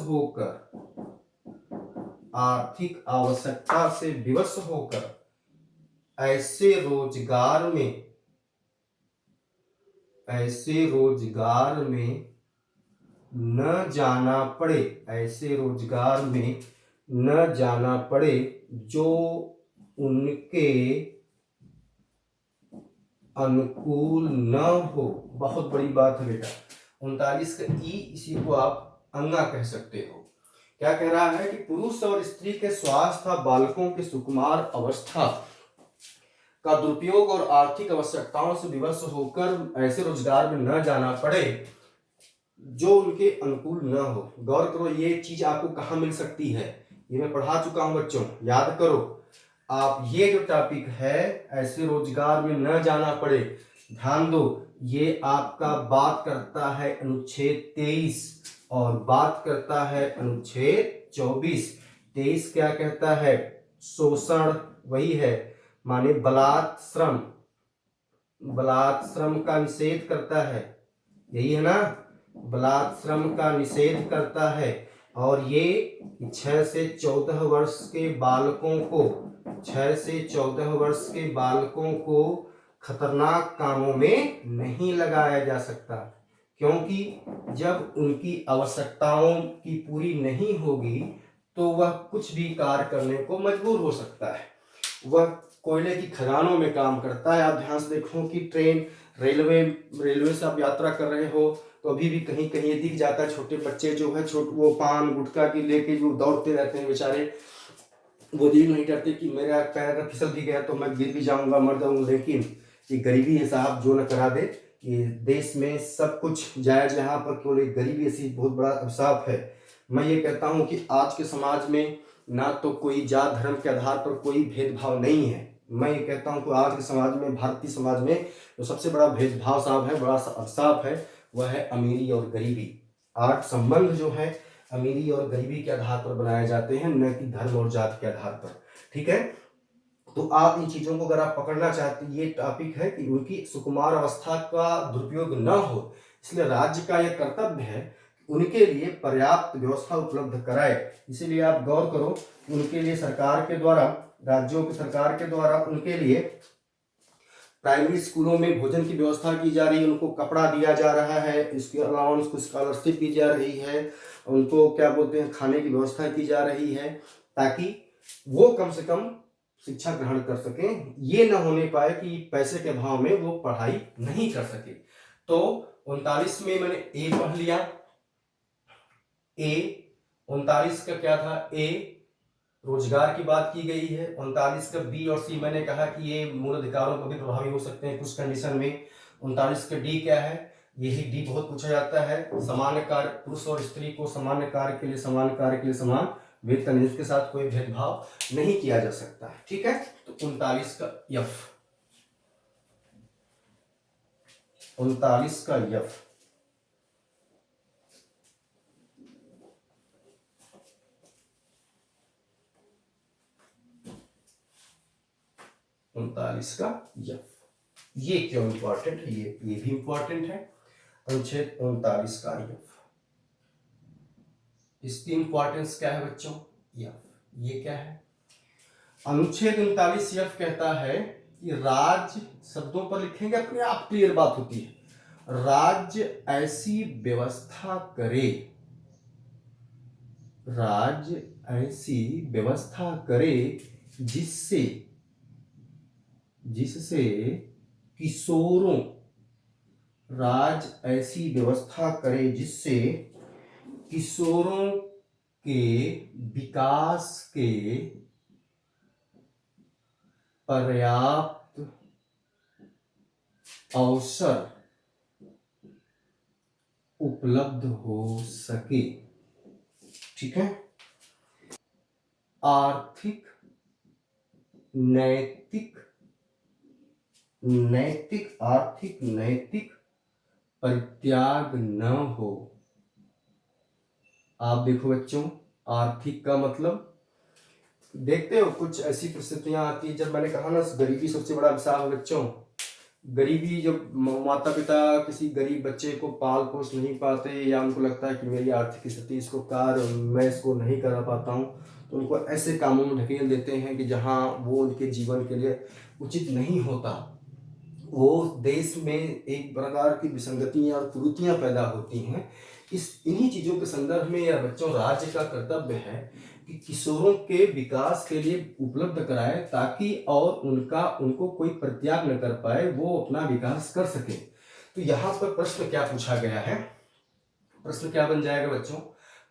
होकर ऐसे रोजगार में न जाना पड़े जो उनके अनुकूल न हो। बहुत बड़ी बात है बेटा, 39 का ई, इसी को आप अंगा कह सकते हो। क्या कह रहा है कि पुरुष और स्त्री के स्वास्थ्य, बालकों की सुकुमार अवस्था का दुरुपयोग और आर्थिक आवश्यकताओं से विवश होकर ऐसे रोजगार में न जाना पड़े जो उनके अनुकूल न हो। गौर करो, ये चीज आपको कहाँ मिल सकती है, ये मैं पढ़ा चुका हूं बच्चों, याद करो। आप ये जो टॉपिक है ऐसे रोजगार में न जाना पड़े, ध्यान दो। ये आपका बात करता है अनुच्छेद 23 और बात करता है अनुच्छेद 24। 23 क्या कहता है? शोषण, वही है, माने बलात् श्रम, बलात् श्रम का निषेध करता है, यही है ना, बलात् श्रम का निषेध करता है। और ये 6 से 14 वर्ष के बालकों को, 6 से 14 वर्ष के बालकों को खतरनाक कामों में नहीं लगाया जा सकता, क्योंकि जब उनकी आवश्यकताओं की पूरी नहीं होगी तो वह कुछ भी कार्य करने को मजबूर हो सकता है। वह कोयले की खदानों में काम करता है। आप ध्यान से देखो कि ट्रेन, रेलवे से आप यात्रा कर रहे हो तो अभी भी कहीं कहीं ये दिख जाता है, छोटे बच्चे जो है वो पान गुटखा की लेके जो दौड़ते रहते हैं बेचारे, वो ये नहीं डरते कि मेरा पैर अगर फिसल भी गया तो मैं गिर भी जाऊंगा, मर जाऊंगा। लेकिन ये गरीबी है साहब, जो न करा दे। ये देश में सब कुछ जायज, यहाँ पर केवल एक गरीबी ऐसी बहुत बड़ा अभिशाप है। मैं ये कहता हूँ कि आज के समाज में ना तो कोई जात धर्म के आधार पर कोई भेदभाव नहीं है। मैं ये कहता हूँ कि आज के समाज में, भारतीय समाज में जो सबसे बड़ा भेदभाव साहब है, बड़ा अभिशाप है, वह है अमीरी और गरीबी। आज संबंध जो है अमीरी और गरीबी के आधार पर बनाए जाते हैं, न कि धर्म और जात के आधार पर। ठीक है, तो आप इन चीजों को अगर आप पकड़ना चाहते हैं, ये टॉपिक है कि उनकी सुकुमार अवस्था का दुरुपयोग न हो, इसलिए राज्य का यह कर्तव्य है उनके लिए पर्याप्त व्यवस्था उपलब्ध कराए। इसीलिए आप गौर करो, उनके लिए सरकार के द्वारा, राज्यों की सरकार के द्वारा उनके लिए प्राइमरी स्कूलों में भोजन की व्यवस्था की जा रही है, उनको कपड़ा दिया जा रहा है, इसके अलावा उनको स्कॉलरशिप दी जा रही है, उनको क्या बोलते हैं खाने की व्यवस्था की जा रही है, ताकि वो कम से कम शिक्षा ग्रहण कर सकें। ये ना होने पाए कि पैसे के अभाव में वो पढ़ाई नहीं कर सके। तो 39 में मैंने ए पढ़ लिया, ए 39 का क्या था? ए रोजगार की बात की गई है। 39 का बी और सी मैंने कहा कि ये मूल अधिकारों पर भी प्रभावी हो सकते हैं कुछ कंडीशन में। 39 का डी क्या है? यही डी बहुत पूछा जाता है, सामान्य कार्य, पुरुष और स्त्री को सामान्य कार्य के लिए समान कार्य के लिए समान वेतन, इसके साथ कोई भेदभाव नहीं किया जा सकता है। ठीक है, तो 39 का एफ, 39 का एफ, का एफ, ये क्यों इंपॉर्टेंट है? ये भी इंपॉर्टेंट है। अनुच्छेद 39 का एफ, इसकी इंपॉर्टेंस क्या है बच्चों? एफ, ये क्या है? अनुच्छेद 39 एफ कहता है कि राज्य, शब्दों पर लिखेंगे अपने आप क्लियर बात होती है, राज्य ऐसी व्यवस्था करे, राज्य ऐसी व्यवस्था करे जिससे किशोरों, राज्य ऐसी व्यवस्था करे जिससे किशोरों के विकास के पर्याप्त अवसर उपलब्ध हो सके। ठीक है, आर्थिक, नैतिक परित्याग न हो। आप देखो बच्चों, आर्थिक का मतलब, देखते हो कुछ ऐसी परिस्थितियां आती है, जब मैंने कहा ना गरीबी सबसे बड़ा अभिशाप है बच्चों। गरीबी, जब माता पिता किसी गरीब बच्चे को पाल पोस नहीं पाते, या उनको लगता है कि मेरी आर्थिक स्थिति इसको मैं इसको नहीं करा पाता हूँ, तो उनको ऐसे कामों में ढकेल देते हैं कि जहाँ वो उनके जीवन के लिए उचित नहीं होता। वो देश में एक प्रकार की विसंगतियां और कुरीतियां पैदा होती हैं। इन्हीं चीजों के संदर्भ में यह बच्चों राज्य का कर्तव्य है कि किशोरों के विकास के लिए उपलब्ध कराए, ताकि और उनको कोई परित्याग न कर पाए, वो अपना विकास कर सके। तो यहाँ पर प्रश्न क्या पूछा गया है? प्रश्न क्या बन जाएगा बच्चों?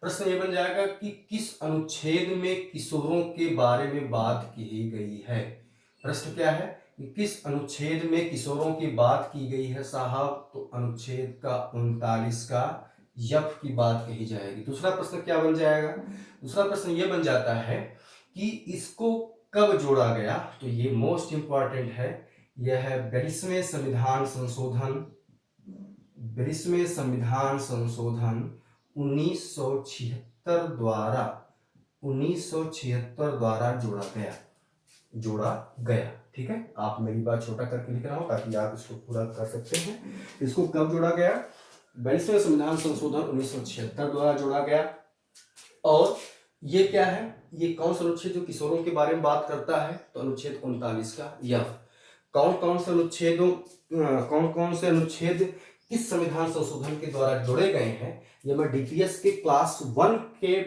प्रश्न ये बन जाएगा कि किस अनुच्छेद में किशोरों के बारे में बात की गई है? प्रश्न क्या है कि किस अनुच्छेद में किशोरों की बात की गई है साहब? तो अनुच्छेद का 39 का यफ की बात कही जाएगी। दूसरा प्रश्न क्या बन जाएगा? दूसरा प्रश्न ये बन जाता है कि इसको कब जोड़ा गया, तो ये मोस्ट इंपॉर्टेंट है। यह है 42वें संविधान संशोधन, 42वें संविधान संशोधन 1976 द्वारा 1976 द्वारा जोड़ा गया। ठीक है, आप मेरी बात छोटा करके लिख रहा हूं ताकि आप इसको पूरा कर सकते हैं। इसको कब जोड़ा गया? 42वें संविधान संशोधन 1976 द्वारा जोड़ा गया। और ये क्या है? ये कौन सा अनुच्छेद जो किशोरों के बारे में बात करता है? तो अनुच्छेद 39 का यह। कौन कौन से अनुच्छेद किस संविधान संशोधन के द्वारा जोड़े गए हैं, ये मैं डीपीएस के क्लास 1 के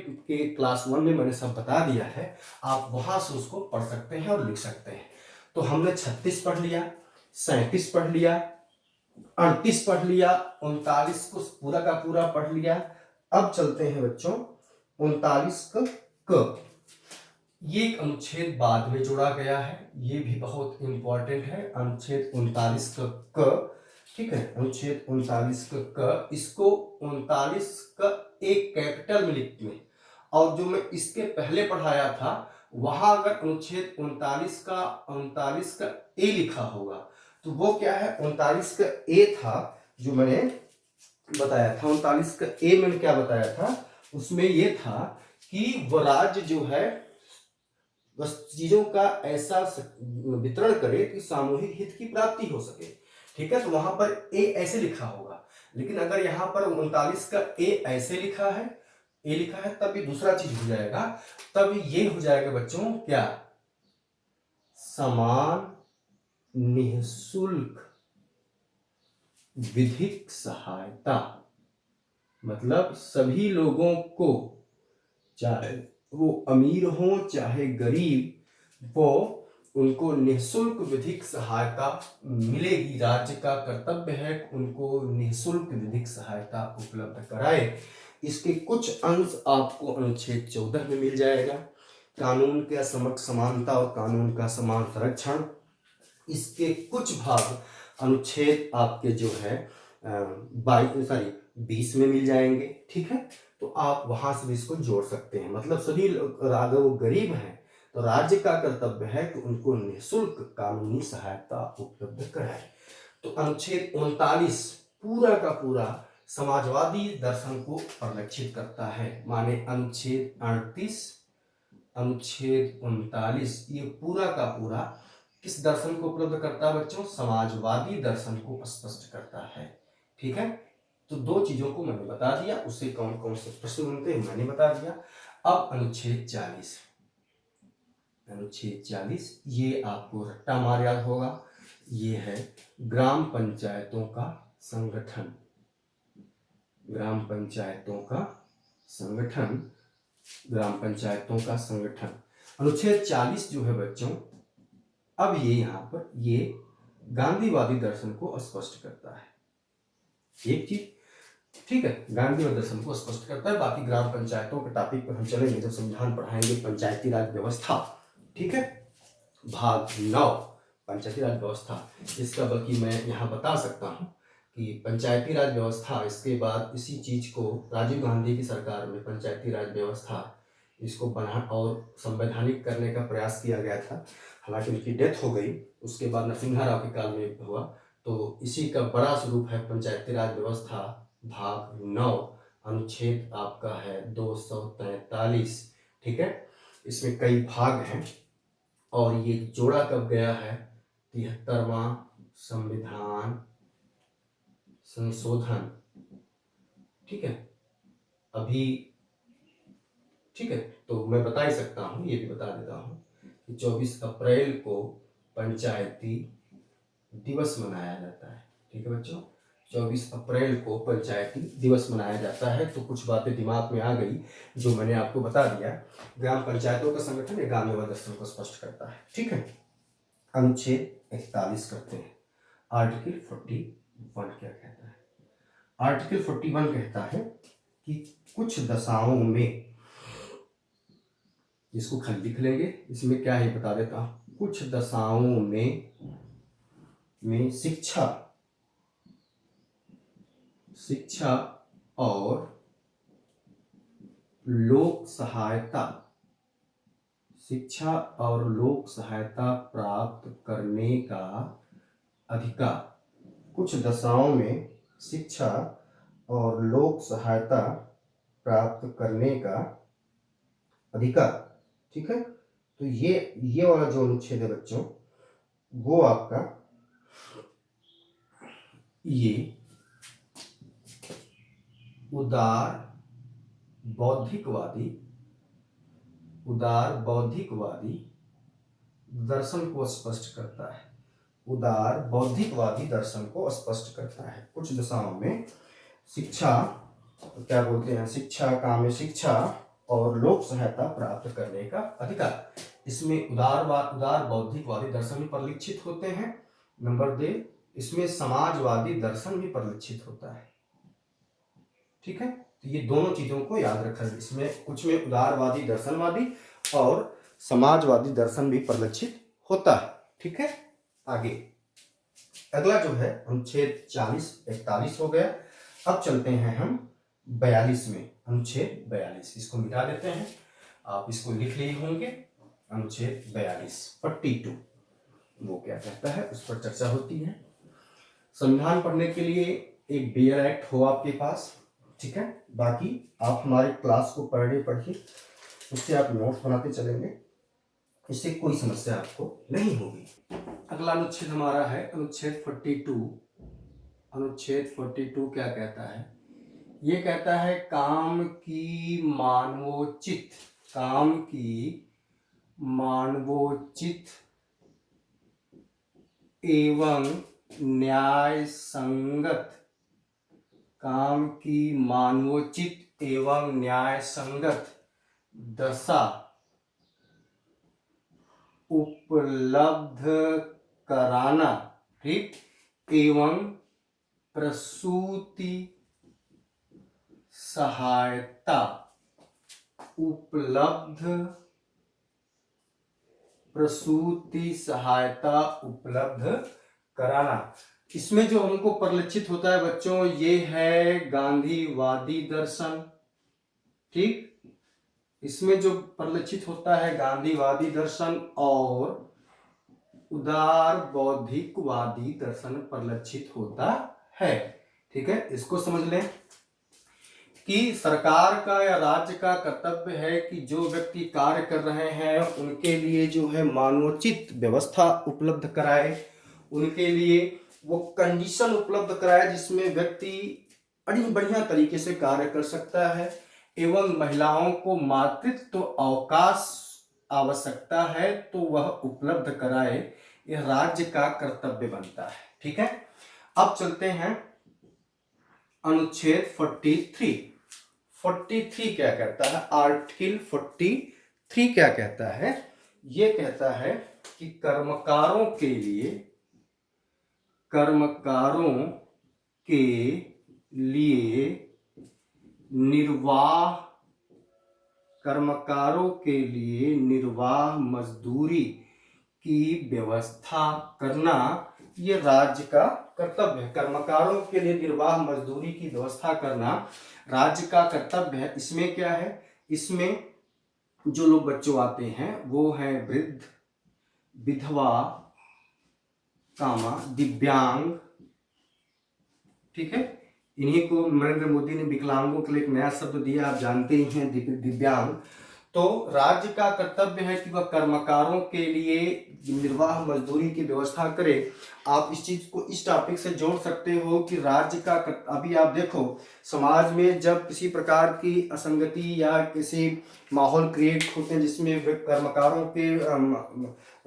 क्लास 1 में मैंने सब बता दिया है। आप वहां से उसको पढ़ सकते हैं और लिख सकते हैं। तो हमने 36 पढ़ लिया, 37 पढ़ लिया, 38 पढ़ लिया, 39 को पूरा का पूरा पढ़ लिया। अब चलते हैं बच्चों 39 क। ये एक अनुच्छेद बाद में जोड़ा गया है, ये भी बहुत इंपॉर्टेंट है। अनुच्छेद 39 क, ठीक है, अनुच्छेद 39 क, इसको 39 का एक कैपिटल में लिखते हैं। और जो मैं इसके पहले पढ़ाया था वहां अगर अनुच्छेद 39 का ए लिखा होगा तो वो क्या है? 39 का ए था जो मैंने बताया था। 39 का ए मैंने क्या बताया था? उसमें ये था कि वह राज्य जो है बस चीजों का ऐसा वितरण करे कि सामूहिक हित की प्राप्ति हो सके। ठीक है, तो वहां पर ए ऐसे लिखा होगा। लेकिन अगर यहां पर 39 का ए ऐसे लिखा है, ए लिखा है, तब ये दूसरा चीज हो जाएगा। तब ये हो जाएगा बच्चों क्या? समान निःशुल्क विधिक सहायता। मतलब सभी लोगों को, चाहे वो अमीर हो चाहे गरीब, वो उनको निःशुल्क विधिक सहायता मिलेगी। राज्य का कर्तव्य है उनको निःशुल्क विधिक सहायता उपलब्ध कराए। इसके कुछ अंश आपको अनुच्छेद 14 में मिल जाएगा। कानून के समक्ष समानता और कानून का समान संरक्षण, इसके कुछ भाग अनुच्छेद आपके जो है 20 में मिल जाएंगे। ठीक है, तो आप वहां से भी इसको जोड़ सकते हैं। मतलब सभी अगर वो गरीब हैं तो राज्य का कर्तव्य है कि उनको निःशुल्क कानूनी सहायता उपलब्ध कराए। तो अनुच्छेद 39 पूरा का पूरा समाजवादी दर्शन को परिलक्षित करता है। माने अनुच्छेद 38, अनुच्छेद 39 ये पूरा का पूरा किस दर्शन को उपलब्ध करता है बच्चों? समाजवादी दर्शन को स्पष्ट करता है। ठीक है, तो दो चीजों को मैंने बता दिया, उससे कौन कौन से प्रश्न बनते हैं मैंने बता दिया। अब अनुच्छेद 40, अनुच्छेद 40 ये आपको रट्टा मार याद होगा। ये है ग्राम पंचायतों का संगठन, ग्राम पंचायतों का संगठन, ग्राम पंचायतों का संगठन। अनुच्छेद 40 जो है बच्चों, अब ये यहाँ पर ये गांधीवादी दर्शन को स्पष्ट करता है। एक चीज, ठीक है, गांधीवादी दर्शन को स्पष्ट करता है। बाकी ग्राम पंचायतों के टॉपिक पर हम चलेंगे जब संविधान पढ़ाएंगे पंचायती राज व्यवस्था। ठीक है, भाग 9 पंचायती राज व्यवस्था। इसका बल्कि मैं यहाँ बता सकता हूँ कि पंचायती राज व्यवस्था, इसके बाद इसी चीज को राजीव गांधी की सरकार में पंचायती राज व्यवस्था इसको बना और संवैधानिक करने का प्रयास किया गया था। हालांकि उनकी डेथ हो गई, उसके बाद नरसिम्हा राव के काल में हुआ। तो इसी का बड़ा स्वरूप है पंचायती राज व्यवस्था। भाग 9 अनुच्छेद आपका है 243। ठीक है, इसमें कई भाग हैं और ये जोड़ा कब गया है? 73वां संविधान संशोधन। ठीक है, अभी ठीक है, तो मैं बता ही सकता हूँ, ये भी बता देता हूँ कि 24 अप्रैल को पंचायती दिवस मनाया जाता है। ठीक है बच्चों, 24 अप्रैल को पंचायती दिवस मनाया जाता है। तो कुछ बातें दिमाग में आ गई जो मैंने आपको बता दिया। ग्राम पंचायतों का संगठन या गांधीवादी दर्शन को स्पष्ट करता है। ठीक है, अनुच्छेद 41 करते हैं। आर्टिकल 41 क्या कहता है? आर्टिकल 41 कहता है कि कुछ दशाओं में, इसको खाली लिख लेंगे, इसमें क्या है बता देता हूं। कुछ दशाओं में शिक्षा और लोक सहायता, शिक्षा और लोक सहायता प्राप्त करने का अधिकार। कुछ दशाओं में शिक्षा और लोक सहायता प्राप्त करने का अधिकार। ठीक है, तो ये वाला जो अनुच्छेद है बच्चों, वो आपका ये उदार बौद्धिकवादी दर्शन को स्पष्ट करता है। उदार बौद्धिकवादी दर्शन को स्पष्ट करता है। कुछ दिशाओं में शिक्षा, क्या बोलते हैं, शिक्षा काम में शिक्षा और लोक सहायता प्राप्त करने का अधिकार। इसमें उदार बौद्धिकवादी दर्शन भी परिलक्षित होते हैं। नंबर 2, इसमें समाजवादी दर्शन भी परिलक्षित होता है। ठीक है, तो ये दोनों चीजों को याद रखना। इसमें कुछ में उदारवादी दर्शनवादी और समाजवादी दर्शन भी परिलक्षित होता है। ठीक है, आगे अगला जो है अनुच्छेद 40-41 हो गया। अब चलते हैं हम 42 में, अनुच्छेद 42। इसको मिटा देते हैं, आप इसको लिख लिए होंगे। अनुच्छेद 42 वो क्या कहता है, उस पर चर्चा होती है। संविधान पढ़ने के लिए एक बेयर एक्ट हो आपके पास। ठीक है, बाकी आप हमारे क्लास को पढ़िए, उससे आप नोट्स बनाते चलेंगे, इससे कोई समस्या आपको नहीं होगी। अगला अनुच्छेद हमारा है अनुच्छेद 42। अनुच्छेद 42 क्या कहता है? ये कहता है काम की मानवोचित एवं न्याय संगत, काम की मानवोचित एवं न्याय संगत दशा उपलब्ध कराना, ठीक, एवं प्रसूति सहायता उपलब्ध कराना। इसमें जो हमको परिलक्षित होता है बच्चों, ये है गांधीवादी दर्शन। ठीक, इसमें जो परिलक्षित होता है गांधीवादी दर्शन और उदार बौद्धिकवादी दर्शन परिलक्षित होता है। ठीक है, इसको समझ लें कि सरकार का या राज्य का कर्तव्य है कि जो व्यक्ति कार्य कर रहे हैं उनके लिए जो है मानवोचित व्यवस्था उपलब्ध कराए, उनके लिए वो कंडीशन उपलब्ध कराए जिसमें व्यक्ति बड़ी बढ़िया तरीके से कार्य कर सकता है, एवं महिलाओं को मातृत्व अवकाश आवश्यकता है तो वह उपलब्ध कराए, यह राज्य का कर्तव्य बनता है। ठीक है, अब चलते हैं अनुच्छेद 43 क्या कहता है? आर्टिकल 43 क्या कहता है? ये कहता है कि कर्मकारों के लिए निर्वाह मजदूरी की व्यवस्था करना ये राज्य का कर्तव्य है। कर्मकारों के लिए निर्वाह मजदूरी की व्यवस्था करना राज्य का कर्तव्य है। इसमें क्या है? इसमें जो लोग बच्चों आते हैं वो है वृद्ध, विधवा, दिव्यांग। ठीक है, इन्हीं को नरेंद्र मोदी ने विकलांगों के लिए एक नया शब्द दिया, आप जानते ही हैं, दिव्यांग। तो राज्य का कर्तव्य है कि वह कर्मकारों के लिए निर्वाह मजदूरी की व्यवस्था करे। आप इस चीज को इस टॉपिक से जोड़ सकते हो कि राज्य का अभी आप देखो समाज में जब किसी प्रकार की असंगति या किसी माहौल क्रिएट होते हैं जिसमें कर्मकारों के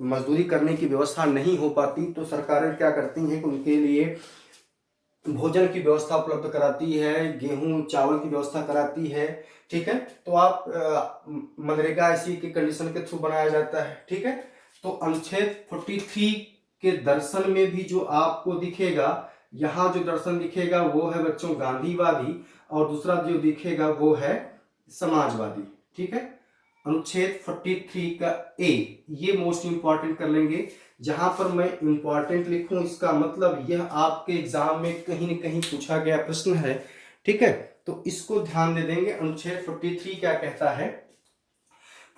मजदूरी करने की व्यवस्था नहीं हो पाती, तो सरकारें क्या करती हैं कि उनके लिए भोजन की व्यवस्था उपलब्ध कराती है, गेहूं चावल की व्यवस्था कराती है। ठीक है, तो आप मनरेगा इसी के कंडीशन के थ्रू बनाया जाता है। ठीक है, तो अनुच्छेद 43 के दर्शन में भी जो आपको दिखेगा, यहाँ जो दर्शन दिखेगा वो है बच्चों गांधीवादी, और दूसरा जो दिखेगा वो है समाजवादी। ठीक है, अनुच्छेद 43 का ए, ये मोस्ट इंपॉर्टेंट कर लेंगे। जहां पर मैं इंपॉर्टेंट लिखूं इसका मतलब यह आपके एग्जाम में कहीं न कहीं पूछा गया प्रश्न है। ठीक है, तो इसको ध्यान दे देंगे। अनुच्छेद 43 क्या कहता है?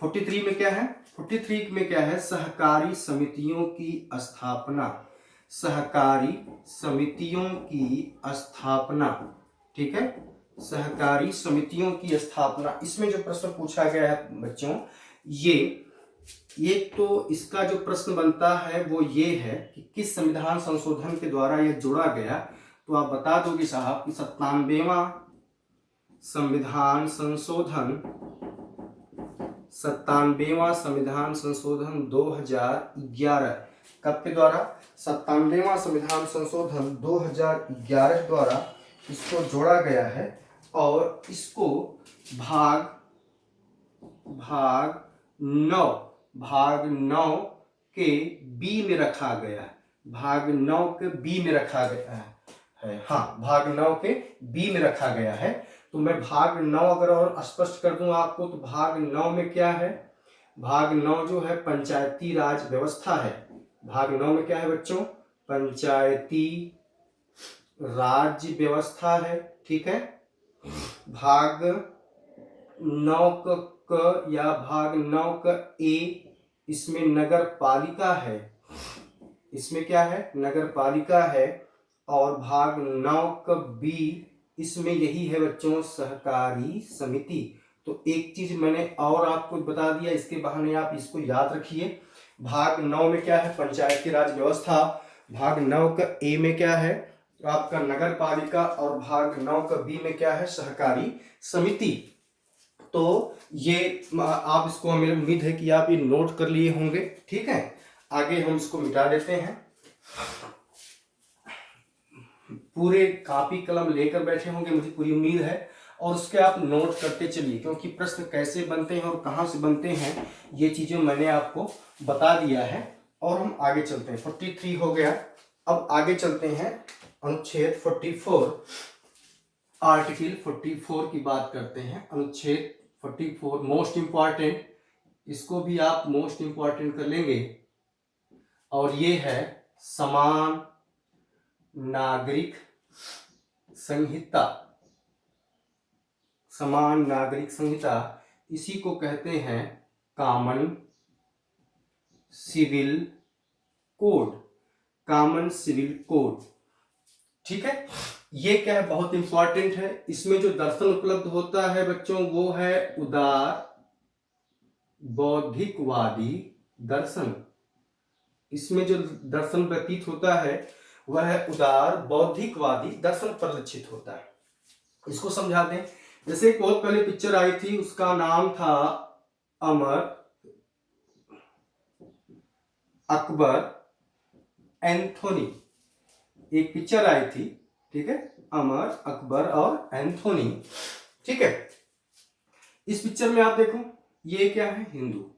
43 में क्या है? 43 में क्या है? सहकारी समितियों की स्थापना। सहकारी समितियों की स्थापना, ठीक है, सहकारी समितियों की स्थापना। इसमें जो प्रश्न पूछा गया है बच्चों, ये तो इसका जो प्रश्न बनता है वो ये है कि किस संविधान संशोधन के द्वारा यह जोड़ा गया। तो आप बता दोगे साहब कि 97वां संविधान संशोधन, 97वां संविधान संशोधन 2011 कब के द्वारा? 97वां संविधान संशोधन 2011 द्वारा इसको जोड़ा गया है और इसको भाग 9 के बी में रखा गया है। भाग 9 के बी में रखा गया है। हाँ, भाग 9 के बी में रखा गया है। तो मैं भाग 9 अगर और स्पष्ट कर दूं आपको, तो भाग 9 में क्या है? भाग 9 जो है पंचायती राज व्यवस्था है। भाग 9 में क्या है बच्चों? पंचायती राज्य व्यवस्था है, ठीक है। भाग 9 क या भाग 9 क ए, इसमें नगर पालिका है। इसमें क्या है? नगर पालिका है। और भाग 9 क बी, इसमें यही है बच्चों, सहकारी समिति। तो एक चीज मैंने और आपको बता दिया, इसके बहाने आप इसको याद रखिए। भाग 9 में क्या है? पंचायती राज व्यवस्था। भाग 9 का ए में क्या है? तो आपका नगर पालिका। और भाग 9 का बी में क्या है? सहकारी समिति। तो ये आप इसको, मेरी उम्मीद है कि आप ये नोट कर लिए होंगे, ठीक है। आगे हम इसको मिटा देते हैं। पूरे कापी कलम लेकर बैठे होंगे, मुझे पूरी उम्मीद है, और उसके आप नोट करते चलिए, क्योंकि प्रश्न कैसे बनते हैं और कहाँ से बनते हैं ये चीजें मैंने आपको बता दिया है। और हम आगे चलते हैं। 43 हो गया, अब आगे चलते हैं अनुच्छेद 44, आर्टिकल 44 की बात करते हैं। अनुच्छेद 44 मोस्ट इंपॉर्टेंट, इसको भी आप मोस्ट इंपॉर्टेंट कर लेंगे। और ये है समान नागरिक संहिता। समान नागरिक संहिता, इसी को कहते हैं common civil code. Common civil code, ठीक है। ये क्या है? बहुत इंपॉर्टेंट है। इसमें जो दर्शन उपलब्ध होता है बच्चों, वो है उदार बौद्धिकवादी दर्शन। इसमें जो दर्शन व्यतीत होता है वह है उदार बौद्धिकवादी दर्शन परिलक्षित होता है। इसको समझा दें। जैसे एक बहुत पहले पिक्चर आई थी, उसका नाम था अमर अकबर एंथोनी। एक पिक्चर आई थी, ठीक है, अमर अकबर और एंथोनी, ठीक है। इस पिक्चर में आप देखो, ये क्या है? हिंदू,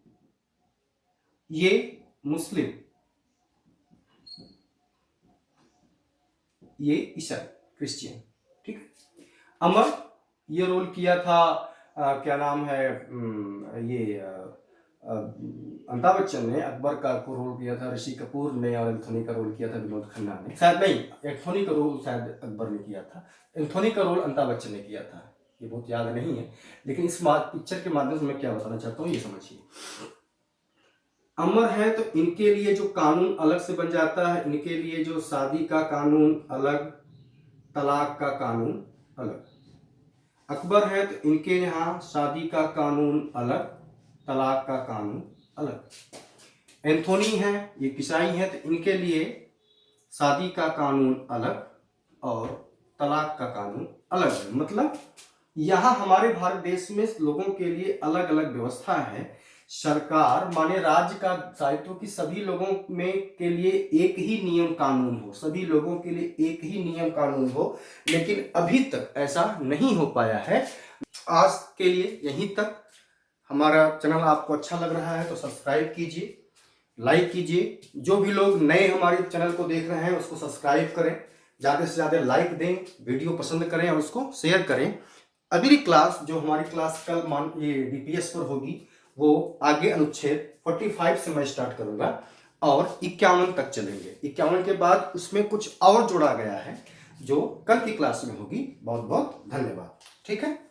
ये मुस्लिम, ये ईसाई क्रिश्चियन, ठीक है। अमर ये रोल किया था क्या नाम है, ये अमिताभ बच्चन ने अकबर का को रोल किया था ऋषि कपूर ने, और एंथोनी का रोल किया था विनोद खन्ना ने। शायद नहीं, एंथोनी का रोल शायद अकबर ने किया था, एंथोनी का रोल अमिताभ बच्चन ने किया था। ये बहुत याद नहीं है, लेकिन इस पिक्चर के माध्यम से मैं क्या बताना चाहता हूँ ये समझिए। अमर है तो इनके लिए जो कानून अलग से बन जाता है। इनके लिए जो शादी का कानून अलग, तलाक का कानून अलग। अकबर है तो इनके यहाँ शादी का कानून अलग, तलाक का कानून अलग। एंथोनी है, ये ईसाई है, तो इनके लिए शादी का कानून अलग और तलाक का कानून अलग है। मतलब यहाँ हमारे भारत देश में लोगों के लिए अलग अलग व्यवस्था है। सरकार माने राज्य का दायित्व कि सभी लोगों में के लिए एक ही नियम कानून हो, सभी लोगों के लिए एक ही नियम कानून हो, लेकिन अभी तक ऐसा नहीं हो पाया है। आज के लिए यहीं तक। हमारा चैनल आपको अच्छा लग रहा है तो सब्सक्राइब कीजिए, लाइक कीजिए। जो भी लोग नए हमारे चैनल को देख रहे हैं उसको सब्सक्राइब करें, ज़्यादा से ज़्यादा लाइक दें, वीडियो पसंद करें और उसको शेयर करें। अगली क्लास जो हमारी क्लास कल ये डीपीएस पर होगी, वो आगे अनुच्छेद 45 से मैं स्टार्ट करूंगा और 51 तक चलेंगे। 51 के बाद उसमें कुछ और जोड़ा गया है जो कल की क्लास में होगी। बहुत बहुत धन्यवाद। ठीक है।